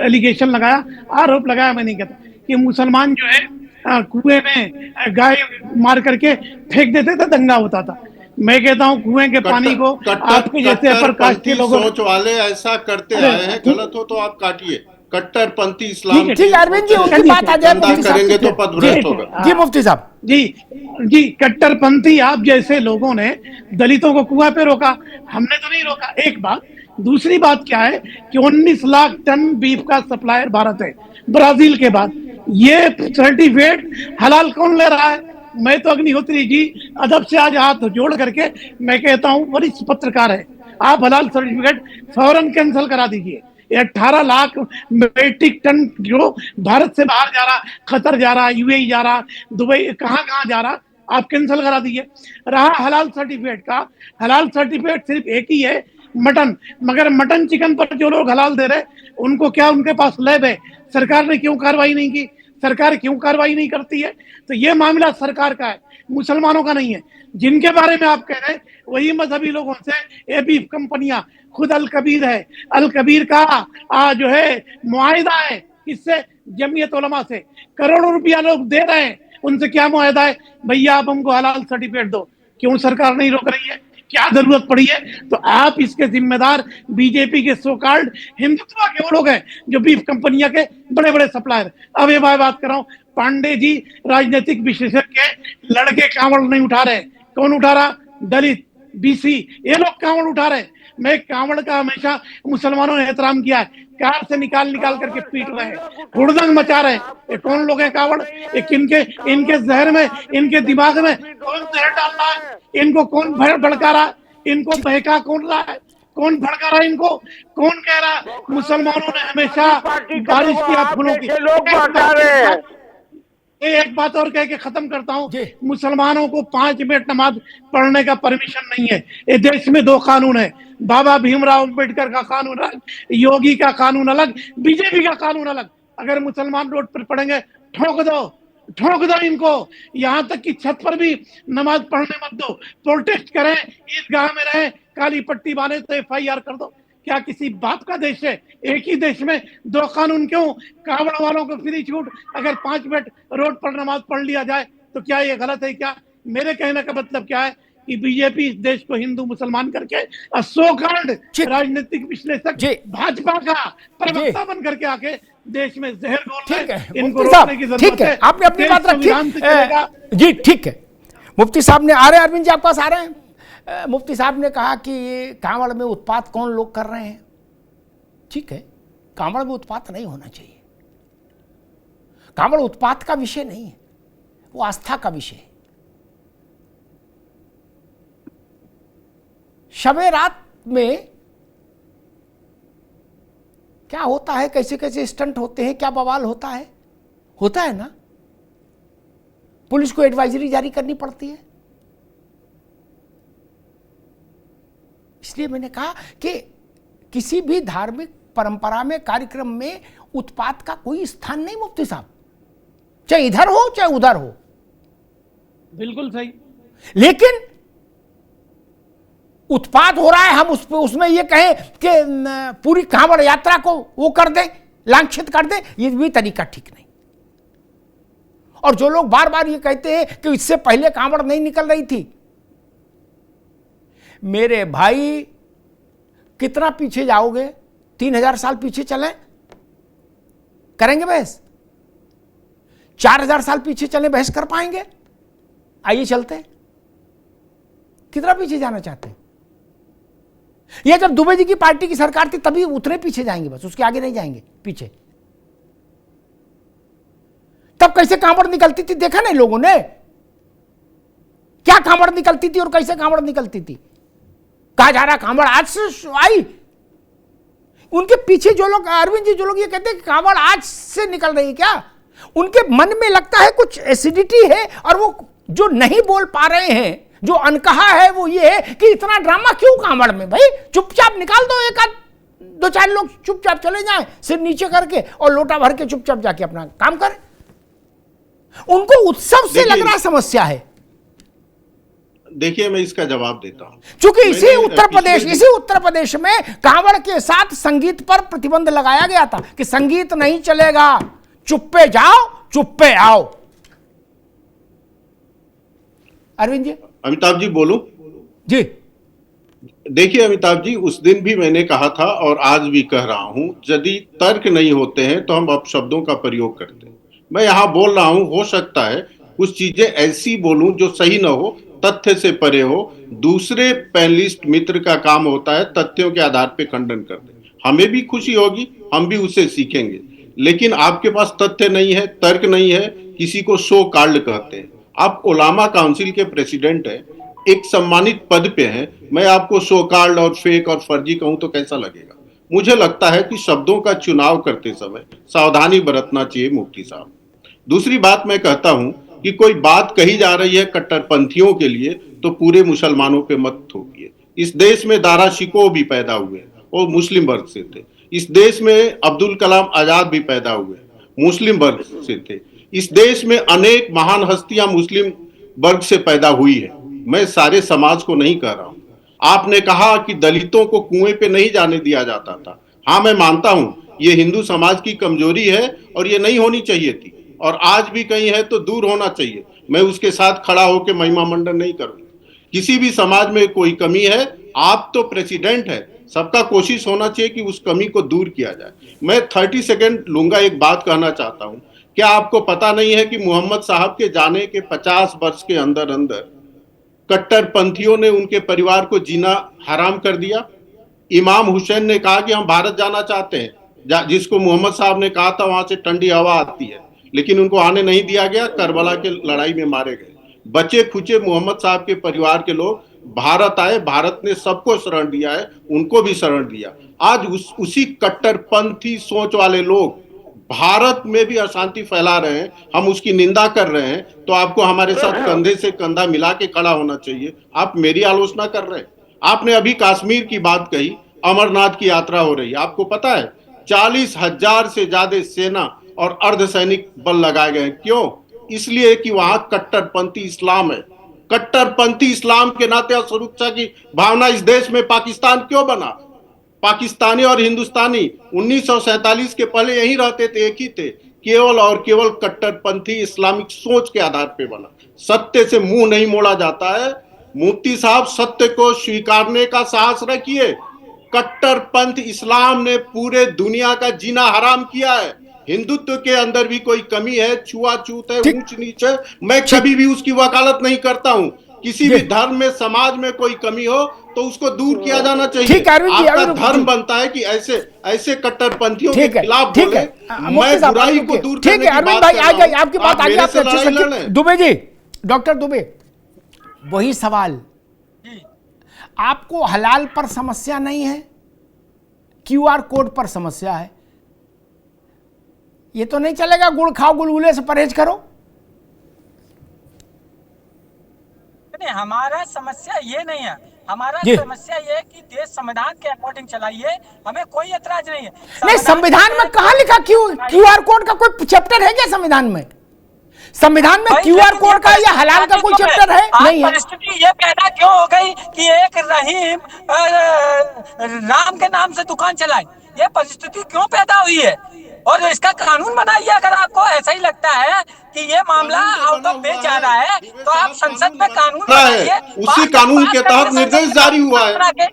एलिगेशन लगाया, आरोप लगाया, मैं नहीं कहता कि मुसलमान जो है कुएं में गाय मार करके फेंक देते थे, दंगा होता था। मैं कहता हूं कुएं के पानी को आपके जैसे अपर कास्ट के लोगों सोच वाले ऐसा करते आए हैं। गलत हो तो आप काटिए। कट्टरपंथी इस्लाम ठीक अरविंद जी, उनकी बात आ जाए मुफ्ती साहब करेंगे तो पदभ्रष्ट होगा। जी मुफ्ती साहब। जी, कट्टरपंथी आप जैसे लोगों ने दलितों को कुआं पे रोका, हमने तो नहीं रोका। एक बात। दूसरी बात क्या है कि 19 लाख टन बीफ का सप्लायर भारत है, ब्राजील के बाद। ये सर्टिफिकेट हलाल कौन ले रहा है? मैं तो अग्निहोत्री जी अदब से आज हाथ जोड़ करके मैं कहता हूं, वरिष्ठ पत्रकार है, आप हलाल सर्टिफिकेट फौरन कैंसिल करा दीजिए। 18 लाख मेट्रिक टन जो भारत से बाहर जा रहा, कतर जा रहा, यूएई जा रहा, दुबई, कहां जा रहा, आप कैंसिल करा दीजिए। रहा हलाल सर्टिफिकेट का, हलाल सर्टिफिकेट सिर्फ एक ही है, मटन। मगर मटन चिकन पर जो लोग हलाल दे रहे, उनको क्या उनके पास लैब है? सरकार ने क्यों कार्रवाई नहीं की? सरकार क्यों कार्रवाई नहीं करती है? तो ये मामला सरकार का है, मुसलमानों का नहीं है। जिनके बारे में आप कह रहे हैं वही मजहबी लोगों से ये बीफ कंपनियां, खुद अल कबीर है, अल कबीर का जो है मुआहिदा है, इससे जमीयत उलमा से करोड़ों रुपया लोग दे रहे हैं। उनसे क्या मुआहिदा है? भैया आप हमको हलाल सर्टिफिकेट दो। क्यों सरकार नहीं रोक रही है? क्या जरूरत पड़ी है? तो आप इसके जिम्मेदार बीजेपी के सो कॉल्ड हिंदुत्व के वो लोग हैं जो बीफ कंपनियां के बड़े बड़े सप्लायर। अब ये बात कर रहा हूं, पांडे जी राजनीतिक विशेषज्ञ के लड़के कांवड़ नहीं उठा रहे। कौन उठा रहा? दलित, बीसी, ये लोग कांवड़ उठा रहे। मैं कांवड़ का हमेशा मुसलमानों ने एहतराम किया है। कार से निकाल करके पीट रहे हैं, हुड़दंग मचा रहे हैं। ये कौन लोग हैं कांवड़? इनके जहर में, इनके दिमाग में कौन जहर डाल रहा है? इनको कौन भड़का रहा है? इनको बहका कौन रहा है? कौन भड़का रहा है इनको? कौन कह रहा है? मुसलमानों ने हमेशा बारिश किया फूलों की। एक बात और कह के खत्म करता हूं, मुसलमानों को 5 मिनट नमाज पढ़ने का परमिशन नहीं है। ये देश में 2 कानून है, बाबा भीमराव अंबेडकर का कानून अलग, योगी का कानून अलग, बीजेपी का कानून अलग। अगर मुसलमान रोड पर पढ़ेंगे, ठोक दो इनको। यहाँ तक कि छत पर भी नमाज पढ़ने मत दो, प्रोटेस्ट करें, ईदगाह में रहे, काली पट्टी बांधे तो FIR कर दो। क्या किसी बाप का देश है? एक ही देश में 2 कानून क्यों? कावड़ वालों को फ्री छूट, अगर 5 मिनट रोड पर नमाज पढ़ लिया जाए तो क्या ये गलत है? क्या मेरे कहने का मतलब क्या है कि बीजेपी इस देश को हिंदू मुसलमान करके सो कॉल्ड राजनीतिक विश्लेषक भाजपा का प्रवक्ता बन करके आके देश में जहर घोल रहे हैं। इनको रोकने की जरूरत है। आपने अपनी बात रखी जी, ठीक है। मुफ्ती साहब ने आ रहे हैं, अरविंद जी आपके पास आ रहे हैं। मुफ्ती साहब ने कहा कि ये कांवड़ में उत्पात कौन लोग कर रहे हैं। ठीक है, कांवड़ में उत्पात नहीं होना चाहिए। कांवड़ उत्पात का विषय नहीं है, वो आस्था का विषय है। शबे रात में क्या होता है, कैसे कैसे स्टंट होते हैं, क्या बवाल होता है ना। पुलिस को एडवाइजरी जारी करनी पड़ती है। इसलिए मैंने कहा कि किसी भी धार्मिक परंपरा में, कार्यक्रम में उत्पात का कोई स्थान नहीं मुफ्ती साहब, चाहे इधर हो चाहे उधर हो। बिल्कुल सही। लेकिन उत्पात हो रहा है, हम उसमें ये कहें कि पूरी कांवड़ यात्रा को वो कर दें, लांछित कर दें, ये भी तरीका ठीक नहीं। और जो लोग बार बार ये कहते हैं कि इससे पहले कांवड़ नहीं निकल रही थी, मेरे भाई कितना पीछे जाओगे? 3000 साल पीछे चलें, करेंगे बहस? 4000 साल पीछे चलें, बहस कर पाएंगे? आइए चलते हैं। कितना पीछे जाना चाहते हैं? ये जब दुबे जी की पार्टी की सरकार थी तभी उतने पीछे जाएंगे, बस उसके आगे नहीं जाएंगे पीछे। तब कैसे कांवड़ निकलती थी देखा नहीं लोगों ने? क्या कांवड़ निकलती थी और कैसे कांवड़ निकलती थी? कहा जा रहा कांवड़ आज से आई। उनके पीछे जो लोग, अरविंद जी, जो लोग ये कहते हैं कि कांवड़ आज से निकल रही है, क्या उनके मन में लगता है कुछ एसिडिटी है और वो जो नहीं बोल पा रहे हैं, जो अनकहा है वो ये है कि इतना ड्रामा क्यों कांवड़ में? भाई चुपचाप निकाल दो, एक आध दो चार लोग चुपचाप चले जाएं सिर नीचे करके और लोटा भर के चुपचाप जाके अपना काम करें। उनको उत्सव से लग रहा समस्या है। देखिए, मैं इसका जवाब देता हूं। क्योंकि इसी उत्तर प्रदेश में कांवड़ के साथ संगीत पर प्रतिबंध लगाया गया था कि संगीत नहीं चलेगा, चुप्पे जाओ चुप्पे आओ। अरविंद जी। अमिताभ जी बोलूं? जी देखिए अमिताभ जी, उस दिन भी मैंने कहा था और आज भी कह रहा हूं, यदि तर्क नहीं होते हैं तो हम अपशब्दों का प्रयोग करते हैं। मैं यहां बोल रहा हूं, हो सकता है कुछ चीजें ऐसी बोलूं जो सही ना हो, तथ्य से परे हो। दूसरे पैनलिस्ट मित्र का काम होता है तथ्यों के आधार पर खंडन कर दे। हमें भी खुशी होगी, हम भी उससे सीखेंगे। लेकिन आपके पास तथ्य नहीं है, तर्क नहीं है, किसी को सो कॉल्ड कहते हैं। आप उलामा काउंसिल के प्रेसिडेंट हैं, एक सम्मानित पद पे हैं। मैं आपको सो कॉल्ड और फेक और फर्जी कहूं तो कैसा लगेगा? मुझे लगता है कि शब्दों का चुनाव करते समय सावधानी बरतना चाहिए मुफ्ती साहब। दूसरी बात मैं कहता हूं कि कोई बात कही जा रही है कट्टरपंथियों के लिए तो पूरे मुसलमानों पे मत थोपिए। इस देश में दारा शिकोह भी पैदा हुए और मुस्लिम वर्ग से थे। इस देश में अब्दुल कलाम आजाद भी पैदा हुए, मुस्लिम वर्ग से थे। इस देश में अनेक महान हस्तियां मुस्लिम वर्ग से पैदा हुई है। मैं सारे समाज को नहीं कह रहा हूं। आपने कहा कि दलितों को कुएं पे नहीं जाने दिया जाता था। हाँ, मैं मानता हूं ये हिंदू समाज की कमजोरी है और ये नहीं होनी चाहिए थी, और आज भी कहीं है तो दूर होना चाहिए। मैं उसके साथ खड़ा होकर महिमा मंडन नहीं करूंगा। किसी भी समाज में कोई कमी है, आप तो प्रेसिडेंट है, सबका कोशिश होना चाहिए कि उस कमी को दूर किया जाए। मैं 30 सेकेंड लूंगा, एक बात कहना चाहता हूं। क्या आपको पता नहीं है कि मोहम्मद साहब के जाने के 50 वर्ष के अंदर अंदर कट्टरपंथियों ने उनके परिवार को जीना हराम कर दिया? इमाम हुसैन ने कहा कि हम भारत जाना चाहते हैं, जिसको मोहम्मद साहब ने कहा था वहां से ठंडी हवा आती है, लेकिन उनको आने नहीं दिया गया। करबला के लड़ाई में मारे गए। बचे खुचे मोहम्मद साहब के परिवार के लोग भारत आए, भारत ने सबको शरण दिया है, उनको भी शरण दिया। आज उसी कट्टरपंथी सोच वाले लोग भारत में भी अशांति फैला रहे हैं, हम उसकी निंदा कर रहे हैं। तो आपको हमारे साथ कंधे से कंधा मिला के खड़ा होना चाहिए। आप मेरी आलोचना कर रहे हैं। आपने अभी कश्मीर की बात कही, अमरनाथ की यात्रा हो रही है। आपको पता है 40,000 से ज्यादा सेना और अर्धसैनिक बल लगाए गए। क्यों? इसलिए कि वहां कट्टरपंथी इस्लाम है। कट्टरपंथी इस्लाम के नाते सुरक्षा की भावना इस देश में पाकिस्तान क्यों बना? पाकिस्तानी और हिंदुस्तानी 1947 के पहले यही रहते थे, एक ही थे। केवल और केवल कट्टरपंथी इस्लामिक सोच के आधार पे बना। सत्य से मुंह नहीं मोड़ा जाता है। मुफ्ती साहब, सत्य को स्वीकारने का साहस रखिए। कट्टरपंथ इस्लाम ने पूरे दुनिया का जीना हराम किया है। हिंदुत्व के अंदर भी कोई कमी है, छुआछूत है, ऊंच नीच है, मैं कभी भी उसकी वकालत नहीं करता हूं। किसी भी धर्म में, समाज में कोई कमी हो तो उसको दूर किया जाना चाहिए। आपका धर्म बनता है कि ऐसे कट्टरपंथियों के खिलाफ बोले, मैं बुराई को दूर करने की बात कर रहा हूं। आपकी बात आगे आपसे अच्छे से। दुबे जी, डॉक्टर दुबे, वही सवाल, आपको हलाल पर समस्या नहीं है, क्यूआर कोड पर समस्या है। ये तो नहीं चलेगा गुड़ खाओ गुलगुले से परहेज करो। हमारा समस्या ये नहीं है, हमारा समस्या ये है कि देश संविधान के अकॉर्डिंग चलाइए, हमें कोई ऐतराज नहीं है। नहीं, संविधान में कहाँ लिखा क्यूआर कोड का कोई चैप्टर है क्या संविधान में? संविधान में क्यूआर कोड का या हलाल का कोई चैप्टर है? नहीं है। परिस्थिति ये पैदा क्यों हो गई कि एक रहीम राम के नाम से दुकान चलाए? ये परिस्थिति क्यों पैदा हुई है? और इसका कानून बनाइए। अगर आपको ऐसा ही लगता है कि ये मामला आउट ऑफ बेंच जा रहा है तो आप संसद में कानून बनाइए। उसी कानून के तहत निर्देश जारी हुआ है।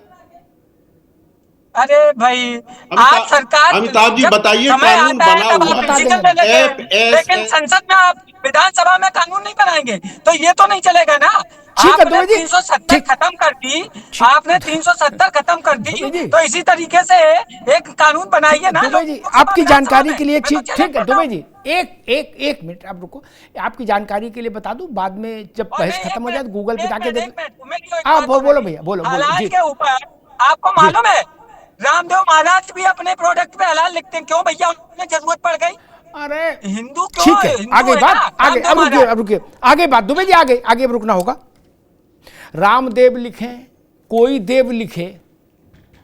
अरे भाई, आप सरकार, अमिताभ जी बताइए, कानून बना हुआ है, लेकिन संसद में आप विधानसभा में कानून नहीं बनाएंगे तो ये तो नहीं चलेगा ना। आपने 370 खत्म कर दी, आपने 370 खत्म कर दी, तो इसी तरीके से एक कानून बनाइए ना। दुबे जी, आपकी जानकारी के लिए एक चीज, ठीक है दुबे जी, एक मिनट आप रुको। आपकी जानकारी के लिए बता दूं, बाद में जब बहस खत्म हो जाए गूगल पे जाके देख। हाँ बोलो भैया, बोलो। हालात के ऊपर आपको मालूम है रामदेव महाराज भी अपने प्रोडक्ट पे हलाल लिखते हैं, क्यों भैया, उन्हें जरूरत पड़ गई? अरे हिंदू क्यों? ठीक है, हिंदू आगे है बात, ना, आगे रामदेव अब रुकिए, महाराज। अब रुकिए, आगे बात दुबे जी, आगे आगे अब रुकना होगा। रामदेव लिखे, कोई देव लिखे,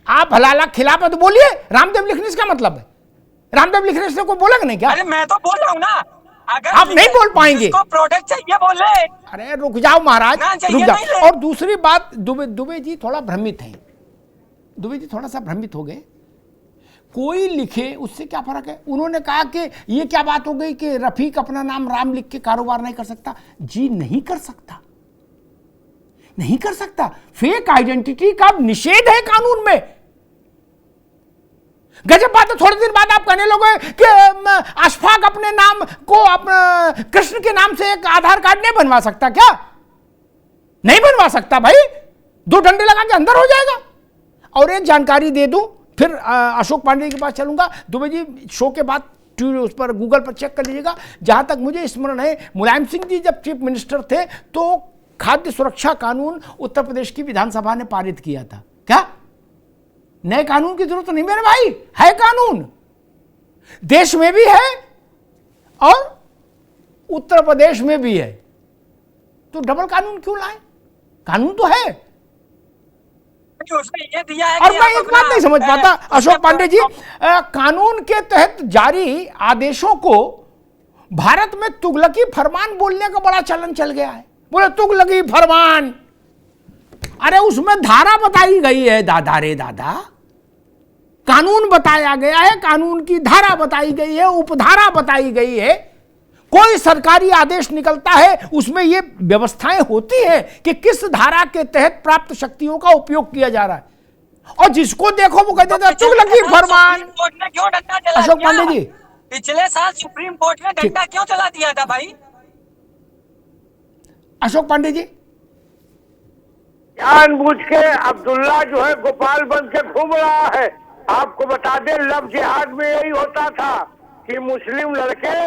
आप हलाला खिलाफ है तो बोलिए। रामदेव लिखने से क्या मतलब है? रामदेव लिखने से कोई बोलेगा नहीं क्या? अरे मैं तो बोल रहा हूँ ना, अगर आप नहीं बोल पाएंगे। जिसको प्रोडक्ट चाहिए बोले। अरे रुक जाओ महाराज, ना चाहिए रुक नहीं जाओ। ले। और दूसरी बात, दुबे जी थोड़ा भ्रमित हैं, दुबे जी थोड़ा सा भ्रमित हो गए। कोई लिखे उससे क्या फर्क है? उन्होंने कहा कि ये क्या बात हो गई कि रफीक अपना नाम राम लिख के कारोबार नहीं कर सकता। जी नहीं कर सकता, नहीं कर सकता। फेक आइडेंटिटी का निषेध है कानून में। गजब बात है, थोड़े दिन बाद आप कहने लोगे कि अशफाक अपने नाम को अपना कृष्ण के नाम से एक आधार कार्ड नहीं बनवा सकता। क्या नहीं बनवा सकता भाई? 2 डंडे लगा के अंदर हो जाएगा। और एक जानकारी दे दूं, फिर अशोक पांडे के पास चलूंगा। दुबे जी शो के बाद उस पर गूगल पर चेक कर लीजिएगा। जहां तक मुझे स्मरण है, मुलायम सिंह जी जब चीफ मिनिस्टर थे तो खाद्य सुरक्षा कानून उत्तर प्रदेश की विधानसभा ने पारित किया था। क्या नए कानून की जरूरत नहीं मेरे भाई, है कानून, देश में भी है और उत्तर प्रदेश में भी है, तो डबल कानून क्यों लाए? कानून तो है। उसने ये दिया है और कि मैं आप एक बात नहीं समझ पाता अशोक पांडे जी, कानून के तहत जारी आदेशों को भारत में तुगलकी फरमान बोलने का बड़ा चलन चल गया है। बोले तुगलकी फरमान, अरे उसमें धारा बताई गई है दादा रे दादा, कानून बताया गया है, कानून की धारा बताई गई है, उपधारा बताई गई है। कोई सरकारी आदेश निकलता है उसमें ये व्यवस्थाएं होती हैं कि किस धारा के तहत प्राप्त शक्तियों का उपयोग किया जा रहा है, और जिसको देखो वो कहते थे तुगलकी फरमान। सुप्रीम कोर्ट ने क्यों डंडा चला अशोक दिया? पांडे जी, पिछले साल सुप्रीम कोर्ट ने डंडा क्यों चला दिया था भाई? अशोक पांडे जी, जानबूझ के अब्दुल्ला जो है गोपाल बन के घूम रहा है। आपको बता दें, लव जिहाद में यही होता था कि मुस्लिम लड़के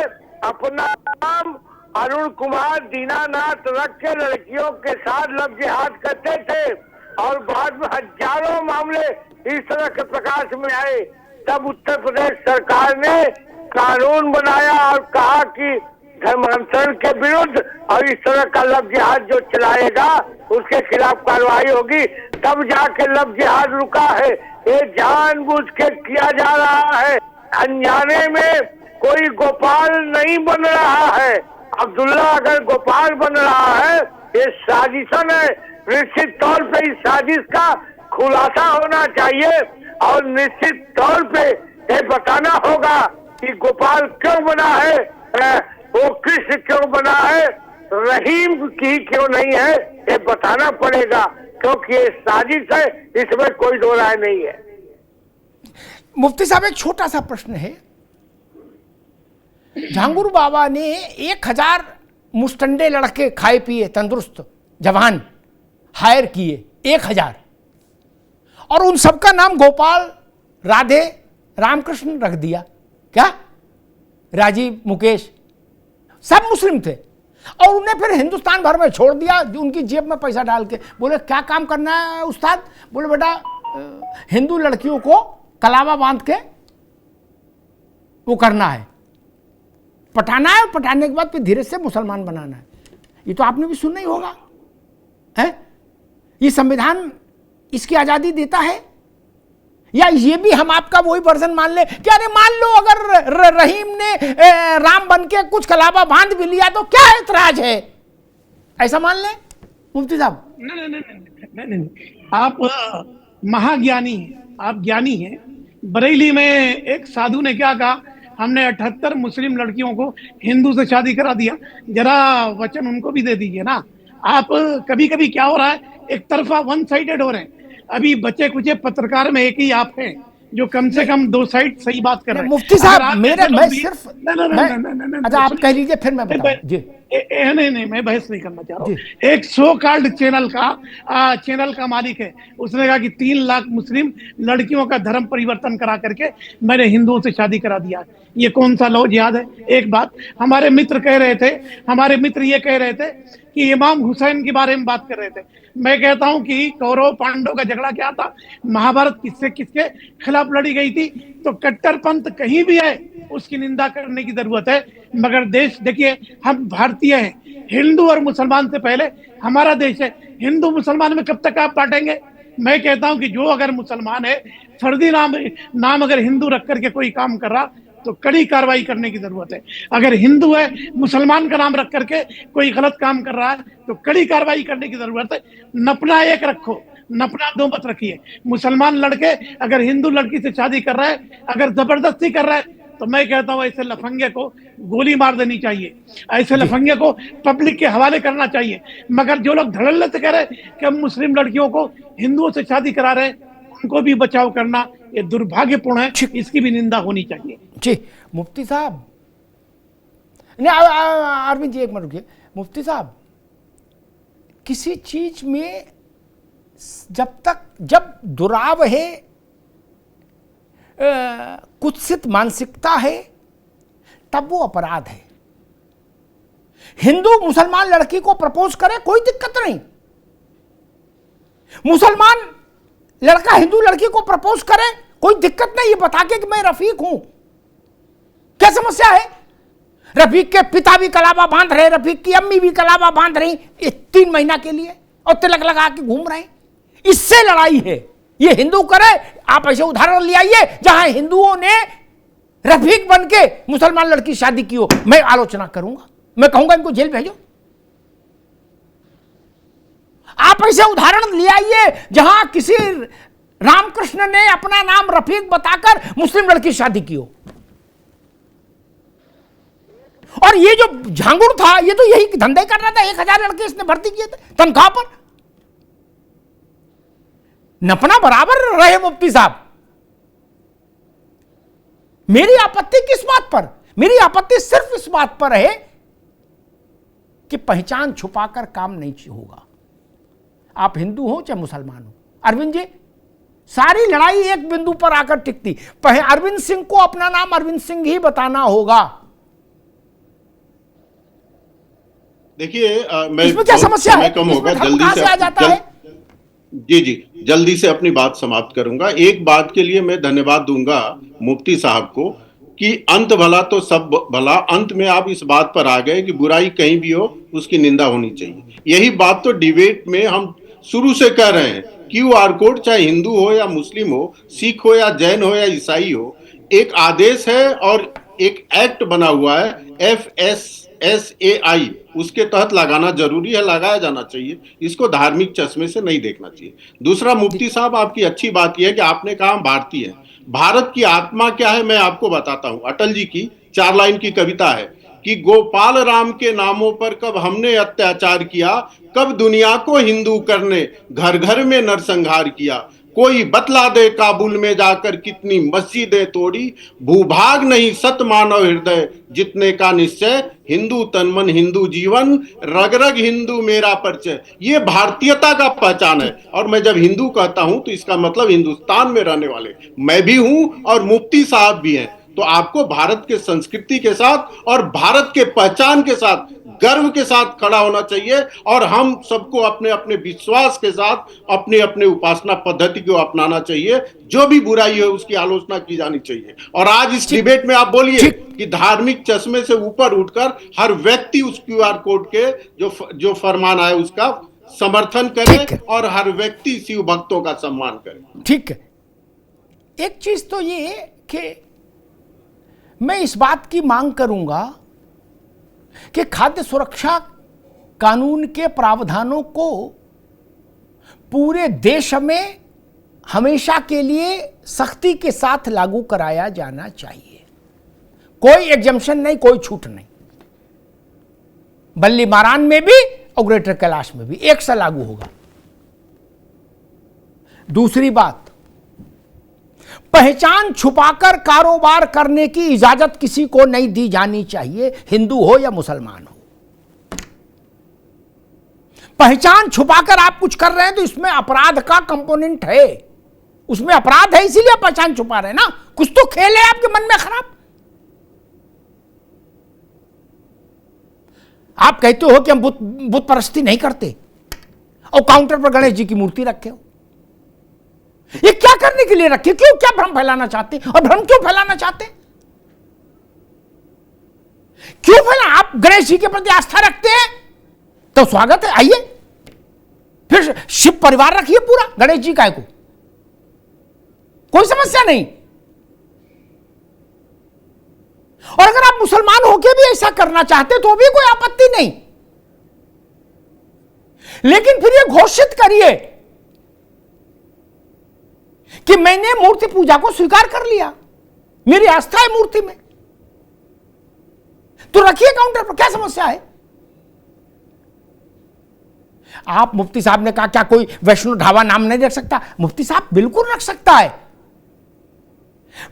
अपना नाम अरुण कुमार दीनानाथ रख के लड़कियों के साथ लव जिहाद करते थे, और बाद में हजारों मामले इस तरह के प्रकाश में आए। तब उत्तर प्रदेश सरकार ने कानून बनाया और कहा कि धर्मांतरण के विरुद्ध और इस तरह का लव जिहाद जो चलाएगा उसके खिलाफ कार्रवाई होगी। तब जाके लव जिहाद रुका है। ये जानबूझ के किया जा रहा है, अनजाने में कोई गोपाल नहीं बन रहा है। अब्दुल्ला अगर गोपाल बन रहा है, ये साजिशन है। निश्चित तौर पे इस साजिश का खुलासा होना चाहिए और निश्चित तौर पे ये बताना होगा कि गोपाल क्यों बना है, वो कृष्ण क्यों बना है, रहीम की क्यों नहीं है, ये बताना पड़ेगा, क्योंकि ये साजिश है, इसमें कोई दो राय नहीं है। मुफ्ती साहब एक छोटा सा प्रश्न है। झांगुर बाबा ने 1000 मुस्टंडे लड़के खाए पिए तंदुरुस्त जवान हायर किए, 1000, और उन सबका नाम गोपाल, राधे, रामकृष्ण रख दिया। क्या राजीव, मुकेश, सब मुस्लिम थे, और उन्हें फिर हिंदुस्तान भर में छोड़ दिया उनकी जेब में पैसा डाल के। बोले क्या काम करना है उस्ताद? बोले बेटा हिंदू लड़कियों को कलावा बांध के वो करना है, पटाना है, और पटाने के बाद फिर धीरे से मुसलमान बनाना है। ये तो आपने भी सुना ही होगा, है? ये संविधान इसकी आजादी देता है? या ये भी हम आपका वही वर्जन मान ले कि अरे मान लो अगर रहीम ने राम बन के कुछ कलावा बांध भी लिया तो क्या ऐतराज है, ऐसा मान ले मुफ्ती साहब? नहीं, आप महाज्ञानी हैं, आप ज्ञानी हैं। बरेली में एक साधु ने क्या कहा, हमने 78 मुस्लिम लड़कियों को हिंदू से शादी करा दिया। जरा वचन उनको भी दे दीजिए ना। आप कभी कभी क्या हो रहा है, एक तरफा वन साइडेड हो रहे हैं। अभी बचे कुछ पत्रकार में एक ही आप हैं जो कम से कम 2 साइड सही बात कर रहे हैं। मुफ्ती साहब मेरे, मैं सिर्फ अच्छा आप कह लीजिए फिर मैं बताऊं जी। नहीं, मैं बहस नहीं करना चाह रहा हूँ। एक सो कॉल्ड चैनल का मालिक है, उसने कहा कि 3 लाख मुस्लिम लड़कियों का धर्म परिवर्तन करा करके मैंने हिंदुओं से शादी करा दिया। ये कौन सा लॉज याद है? एक बात हमारे मित्र कह रहे थे, हमारे मित्र ये कह रहे थे कि इमाम हुसैन के बारे में बात कर रहे थे। मैं कहता हूं कि कौरव पांडव का झगड़ा क्या था, महाभारत किससे किसके खिलाफ लड़ी गई थी। तो कट्टरपंथ कहीं भी है उसकी निंदा करने की जरूरत है, मगर देश देखिए, हम भारतीय हैं, हिंदू और मुसलमान से पहले हमारा देश है। हिंदू मुसलमान में कब तक आप बांटेंगे? मैं कहता हूं कि जो अगर मुसलमान है, फर्जी नाम अगर हिंदू रख करके कोई काम कर रहा तो कड़ी कार्रवाई करने की जरूरत है। अगर हिंदू है, मुसलमान का नाम रख करके कोई गलत काम कर रहा है तो कड़ी कार्रवाई करने की जरूरत है। नपना एक रखो, नपना दो मत रखिए। मुसलमान लड़के अगर हिंदू लड़की से शादी कर रहा है, अगर जबरदस्ती कर रहा है, तो मैं कहता हूं ऐसे लफंगे को गोली मार देनी चाहिए, ऐसे लफंगे को पब्लिक के हवाले करना चाहिए। मगर जो लोग धड़ल्ले से कह रहे कि हम मुस्लिम लड़कियों को हिंदुओं से शादी करा रहे हैं, उनको भी बचाव करना ये दुर्भाग्यपूर्ण है, इसकी भी निंदा होनी चाहिए। जी मुफ्ती साहब, नहीं अरविंद जी एक मिनट रुकिए। मुफ्ती साहब, किसी चीज में जब दुराव है, कुत्सित मानसिकता है, तब वो अपराध है। हिंदू मुसलमान लड़की को प्रपोज करे कोई दिक्कत नहीं, मुसलमान लड़का हिंदू लड़की को प्रपोज करे कोई दिक्कत नहीं, ये बता के कि मैं रफीक हूं, क्या समस्या है? रफीक के पिता भी कलावा बांध रहे, रफीक की अम्मी भी कलावा बांध रही 3 महीना के लिए और तिलक लगा के घूम रहे हैं। इससे लड़ाई है, ये हिंदू करे। आप ऐसे उदाहरण ले आइए जहां हिंदुओं ने रफीक बन के मुसलमान लड़की शादी की हो, मैं आलोचना करूंगा, मैं कहूंगा इनको जेल भेजो। आप ऐसे उदाहरण ले आइए जहां किसी रामकृष्ण ने अपना नाम रफीक बताकर मुस्लिम लड़की शादी की हो। और ये जो झांगुड़ था, ये तो यही धंधे कर रहा था। 1000 लड़के इसने भर्ती किए थे तनख्वाह पर। नपना बराबर रहे मुफ्ती साहब। मेरी आपत्ति किस बात पर? मेरी आपत्ति सिर्फ इस बात पर है कि पहचान छुपाकर काम नहीं होगा। आप हिंदू हो चाहे मुसलमान हो। अरविंद जी, सारी लड़ाई एक बिंदु पर आकर टिकती। अरविंद सिंह को अपना नाम अरविंद सिंह ही बताना होगा। देखिए, इसमें क्या समस्या है? कम होगा, जल्दी से आ जाता है। जी जल्दी से अपनी बात समाप्त करूंगा। एक बात के लिए मैं धन्यवाद दूंगा मुफ्ती साहब को कि अंत भला तो सब भला, अंत में आप इस बात पर आ गए कि बुराई कहीं भी हो उसकी निंदा होनी चाहिए। यही बात तो डिबेट में हम शुरू से कह रहे हैं। QR कोड चाहे हिंदू हो या मुस्लिम हो, सिख हो या जैन हो या ईसाई हो, एक आदेश है और एक एक्ट बना हुआ है FSSAI, उसके तहत लगाना जरूरी है, लगाया जाना चाहिए। इसको धार्मिक चश्मे से नहीं देखना चाहिए। दूसरा, मुफ्ती साहब, आपकी अच्छी बात यह है कि आपने कहा हम भारतीय हैं। भारत की आत्मा क्या है मैं आपको बताता हूं। अटल जी की 4 लाइन की कविता है कि गोपाल राम के नामों पर कब हमने अत्याचार किया, कब दुनिया को हिंदू करने घर घर में नरसंहार किया। कोई बतला दे काबुल में जाकर कितनी मस्जिदें तोड़ी, भूभाग नहीं सत मानव हृदय जितने का निश्चय, हिंदू तन मन हिंदू जीवन, रग रग हिंदू मेरा परिचय। ये भारतीयता का पहचान है। और मैं जब हिंदू कहता हूं तो इसका मतलब हिंदुस्तान में रहने वाले मैं भी हूं और मुफ्ती साहब भी हैं। तो आपको भारत के संस्कृति के साथ और भारत के पहचान के साथ गर्व के साथ खड़ा होना चाहिए। और हम सबको अपने अपने विश्वास के साथ अपने अपने उपासना पद्धति को अपनाना चाहिए। जो भी बुराई है उसकी आलोचना की जानी चाहिए। और आज इस डिबेट में आप बोलिए कि धार्मिक चश्मे से ऊपर उठकर हर व्यक्ति उस QR कोड के जो फरमान आए उसका समर्थन करे और हर व्यक्ति शिव भक्तों का सम्मान करे। ठीक है। एक चीज तो ये कि मैं इस बात की मांग करूंगा कि खाद्य सुरक्षा कानून के प्रावधानों को पूरे देश में हमेशा के लिए सख्ती के साथ लागू कराया जाना चाहिए। कोई एग्जम्पशन नहीं, कोई छूट नहीं। बल्ली मारान में भी और ग्रेटर कैलाश में भी एक सा लागू होगा। दूसरी बात, पहचान छुपाकर कारोबार करने की इजाजत किसी को नहीं दी जानी चाहिए, हिंदू हो या मुसलमान हो। पहचान छुपाकर आप कुछ कर रहे हैं तो इसमें अपराध का कंपोनेंट है, उसमें अपराध है, इसीलिए पहचान छुपा रहे हैं ना। कुछ तो खेल है आपके मन में खराब। आप कहते हो कि हम बुत परस्ती नहीं करते और काउंटर पर गणेश जी की मूर्ति रखे हो। ये क्या करने के लिए रखे? क्यों, क्या भ्रम फैलाना चाहते हैं? और भ्रम क्यों फैलाना चाहते हैं? क्यों फैला? आप गणेश जी के प्रति आस्था रखते हैं तो स्वागत है, आइए। फिर शिव परिवार रखिए पूरा, गणेश जी काय को, कोई समस्या नहीं। और अगर आप मुसलमान होकर भी ऐसा करना चाहते तो भी कोई आपत्ति नहीं, लेकिन फिर ये घोषित करिए कि मैंने मूर्ति पूजा को स्वीकार कर लिया, मेरी आस्था है मूर्ति में, तो रखिए काउंटर पर, क्या समस्या है? आप, मुफ्ती साहब ने कहा क्या कोई वैष्णो ढाबा नाम नहीं रख सकता? मुफ्ती साहब बिल्कुल रख सकता है,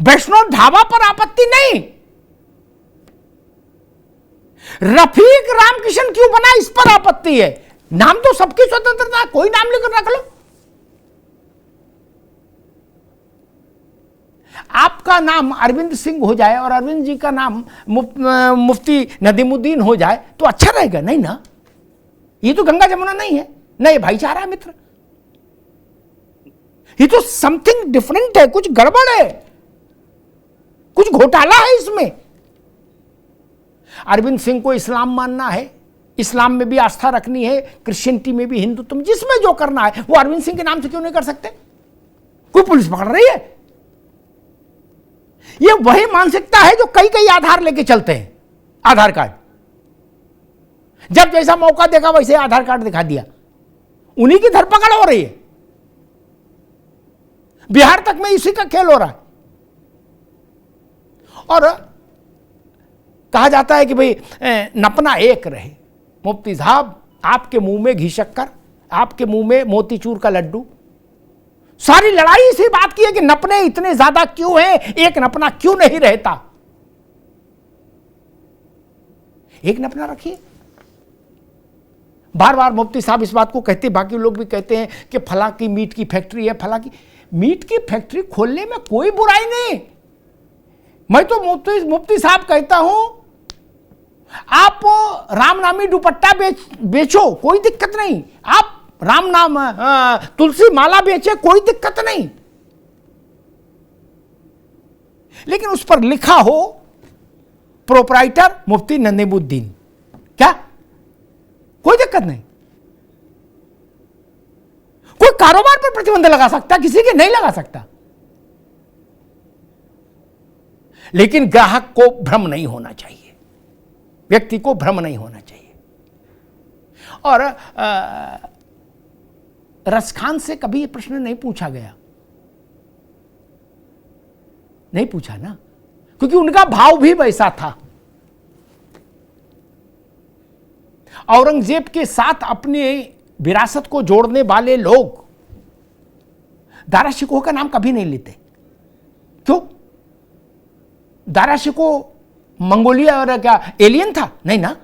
वैष्णो ढाबा पर आपत्ति नहीं। रफीक रामकिशन क्यों बना, इस पर आपत्ति है। नाम तो सबकी स्वतंत्रता, कोई नाम लेकर रख लो। आपका नाम अरविंद सिंह हो जाए और अरविंद जी का नाम मुफ्ती नदीमुद्दीन हो जाए तो अच्छा रहेगा, नहीं ना? ये तो गंगा जमुना नहीं है ना, ये भाईचारा है मित्र, ये तो समथिंग डिफरेंट है, कुछ गड़बड़ है, कुछ घोटाला है इसमें। अरविंद सिंह को इस्लाम मानना है, इस्लाम में भी आस्था रखनी है, क्रिश्चियनिटी में भी, हिंदुत्व में, जिसमें जो करना है वो अरविंद सिंह के नाम से क्यों नहीं कर सकते? कोई पुलिस पकड़ रही है? ये वही मानसिकता है जो कई कई आधार लेके चलते हैं। आधार कार्ड, जब जैसा मौका देखा वैसे आधार कार्ड दिखा दिया, उन्हीं की धरपकड़ हो रही है। बिहार तक में इसी का खेल हो रहा है। और कहा जाता है कि भाई नपना एक रहे। मुफ्ती साहब, आपके मुंह में घी शक्कर, आपके मुंह में मोतीचूर का लड्डू, सारी लड़ाई इसी बात की है कि नपने इतने ज्यादा क्यों हैं, एक नपना क्यों नहीं रहता? एक नपना रखिए। बार बार मुफ्ती साहब इस बात को कहते, बाकी लोग भी कहते हैं कि फला की मीट की फैक्ट्री है, फला की मीट की फैक्ट्री खोलने में कोई बुराई नहीं। मैं तो मुफ्ती साहब कहता हूं, आप रामनामी दुपट्टा बेचो, कोई दिक्कत नहीं। आप राम नाम तुलसी माला बेचे, कोई दिक्कत नहीं, लेकिन उस पर लिखा हो प्रोप्राइटर मुफ्ती नदीमुद्दीन, क्या कोई दिक्कत नहीं। कोई कारोबार पर प्रतिबंध लगा सकता, किसी के नहीं लगा सकता, लेकिन ग्राहक को भ्रम नहीं होना चाहिए, व्यक्ति को भ्रम नहीं होना चाहिए। और रसखान से कभी यह प्रश्न नहीं पूछा गया, नहीं पूछा ना, क्योंकि उनका भाव भी वैसा था। औरंगजेब के साथ अपने विरासत को जोड़ने वाले लोग दारा शिकोह का नाम कभी नहीं लेते। क्यों? दारा शिकोह मंगोलिया और क्या एलियन था? नहीं ना।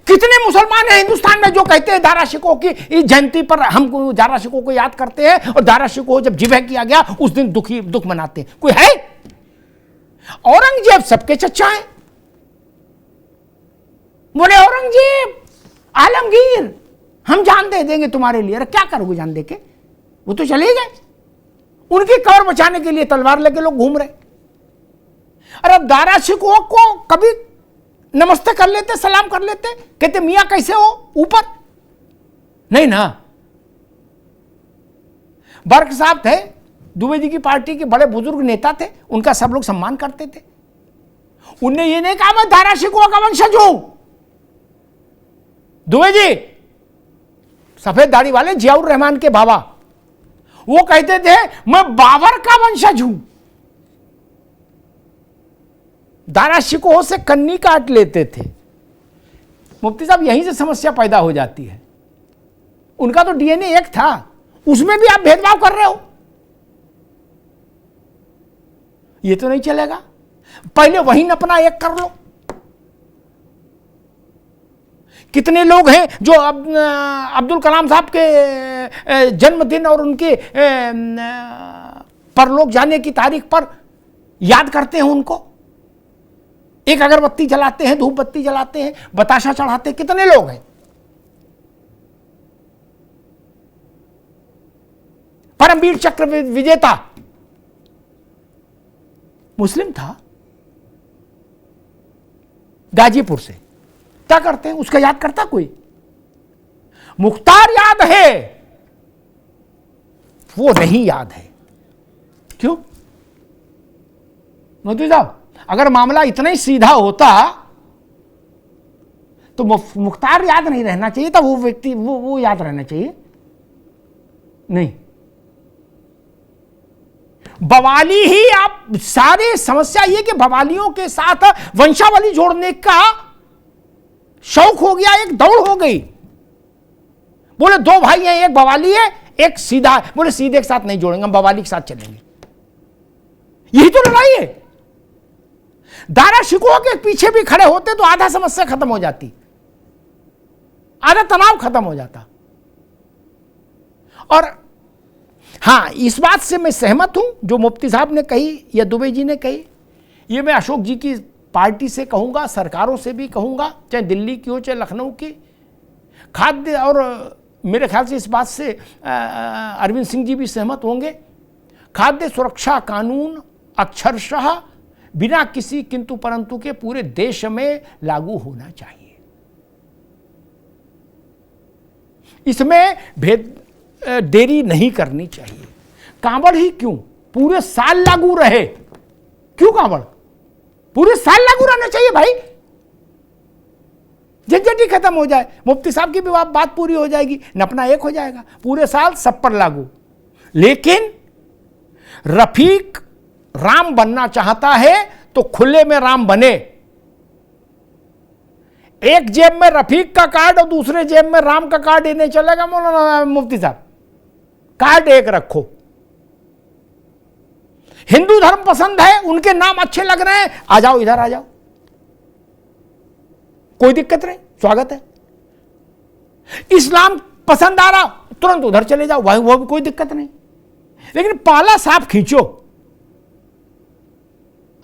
कितने मुसलमान हैं हिंदुस्तान में जो कहते हैं दारा शिकोह की इस जयंती पर हम दारा शिकोह को याद करते हैं, और दारा शिकोह जब जिबह किया गया उस दिन दुख मनाते हैं? कोई है? औरंगजेब सबके चच्चा हैं। बोले औरंगजेब, आलमगीर, हम जान दे देंगे तुम्हारे लिए। अरे क्या करोगे जान दे के? वो तो चले गए, उनकी कब्र बचाने के लिए तलवार लेके लोग घूम रहे। अरे दारा शिकोह को कभी नमस्ते कर लेते, सलाम कर लेते, कहते मियां कैसे हो ऊपर? नहीं ना। बर्क साहब थे, दुबे जी की पार्टी के बड़े बुजुर्ग नेता थे, उनका सब लोग सम्मान करते थे। उनने ये नहीं कहा मैं दारा शिकोह का वंशज हूं। दुबे जी, सफेद दाढ़ी वाले जियाउर रहमान के बाबा, वो कहते थे मैं बाबर का वंशज हूं। दारा शिकोह से कन्नी काट लेते थे। मुफ्ती साहब, यहीं से समस्या पैदा हो जाती है। उनका तो डीएनए एक था, उसमें भी आप भेदभाव कर रहे हो, ये तो नहीं चलेगा। पहले वहीं अपना एक कर लो। कितने लोग हैं जो अब्दुल कलाम साहब के जन्मदिन और उनके परलोक जाने की तारीख पर याद करते हैं उनको। एक अगरबत्ती जलाते हैं, धूप बत्ती जलाते हैं, बताशा चढ़ाते हैं, कितने लोग हैं। परमवीर चक्र विजेता मुस्लिम था, गाजीपुर से। क्या करते हैं, उसका याद करता कोई? मुख्तार याद है, वो नहीं याद है। क्यों? मोदी साहब, अगर मामला इतना ही सीधा होता तो मुख्तार याद नहीं रहना चाहिए था, वो व्यक्ति वो याद रहना चाहिए। नहीं, बवाली ही आप सारे समस्या ये कि बवालियों के साथ वंशावली जोड़ने का शौक हो गया, एक दौड़ हो गई। बोले दो भाई हैं, एक बवाली है एक सीधा है। बोले सीधे के साथ नहीं जोड़ेंगे, हम बवाली के साथ चलेंगे। यही तो लड़ाई है। दारा शिकोह के पीछे भी खड़े होते तो आधा समस्या खत्म हो जाती, आधा तनाव खत्म हो जाता। और हां, इस बात से मैं सहमत हूं जो मुफ्ती साहब ने कही या दुबे जी ने कही। ये मैं अशोक जी की पार्टी से कहूंगा, सरकारों से भी कहूंगा, चाहे दिल्ली की हो चाहे लखनऊ की। खाद्य, और मेरे ख्याल से इस बात से अरविंद सिंह जी भी सहमत होंगे, खाद्य सुरक्षा कानून अक्षरशः बिना किसी किंतु परंतु के पूरे देश में लागू होना चाहिए। इसमें देरी नहीं करनी चाहिए। कांवड़ ही क्यों, पूरे साल लागू रहे। क्यों कांवड़? पूरे साल लागू रहना चाहिए भाई, झंझट ही खत्म हो जाए। मुफ्ती साहब की भी बात पूरी हो जाएगी, नपना एक हो जाएगा, पूरे साल सब पर लागू। लेकिन रफीक राम बनना चाहता है तो खुले में राम बने। एक जेब में रफीक का कार्ड और दूसरे जेब में राम का कार्ड ही नहीं चलेगा। मौलाना मुफ्ती साहब, कार्ड एक रखो। हिंदू धर्म पसंद है, उनके नाम अच्छे लग रहे हैं, आ जाओ, इधर आ जाओ, कोई दिक्कत नहीं, स्वागत है। इस्लाम पसंद आ रहा, तुरंत उधर चले जाओ, वो भी कोई दिक्कत नहीं। लेकिन पाला साफ खींचो,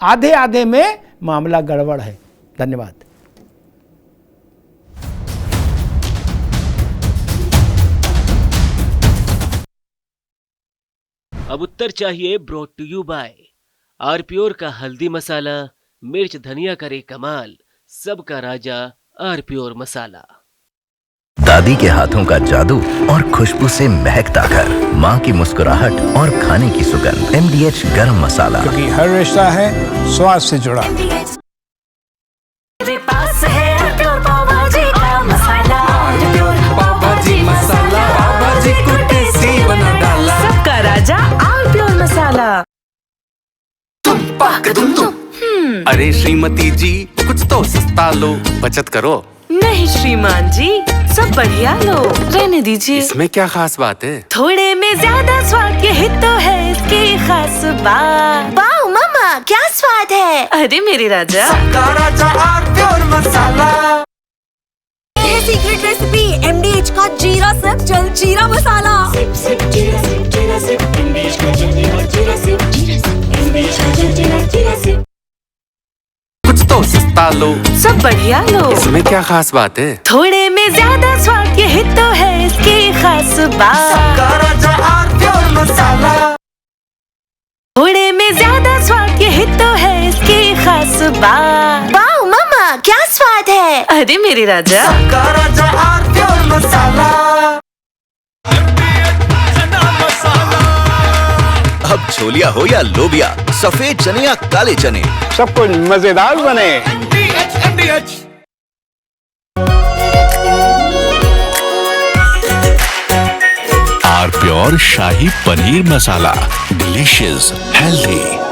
आधे आधे में मामला गड़बड़ है। धन्यवाद। अब उत्तर चाहिए ब्रॉट टू यू बाय आरप्योर का हल्दी मसाला, मिर्च धनिया करे कमाल, सबका राजा आरप्योर मसाला। दादी के हाथों का जादू और खुशबू से महकता घर, माँ की मुस्कुराहट और खाने की सुगंध। MDH गरम मसाला, क्योंकि हर रिश्ता है स्वाद से जुड़ा। सबका राजा आरप्योर मसाला। अरे श्रीमती जी, कुछ तो सस्ता लो, बचत करो। नहीं श्रीमान जी, सब बढ़िया लो, रहने दीजिए। इसमें क्या खास बात है? थोड़े में ज्यादा स्वाद, यही तो है इसकी खास बात। वाओ मामा, क्या स्वाद है। अरे मेरे राजा, सबका राजा आरप्योर मसाला। ये सीक्रेट रेसिपी MDH का जीरा सिर्फ जल जीरा मसाला। कुछ तो सस्ता लो, सब बढ़िया लो, इसमें क्या खास बात है? थोड़े में ज्यादा स्वाद, यही तो है इसकी खास बात। सबका राजा आरप्योर मसाला। थोड़े में ज्यादा स्वाद, यही तो है इसकी खास बात। वाओ मामा, क्या स्वाद है। अरे मेरे राजा, सबका राजा आरप्योर मसाला। अब छोलिया हो या लोबिया, सफेद चने या काले चने, सब कुछ मजेदार बने। आरप्योर शाही पनीर मसाला, डिलीशियस, हेल्दी।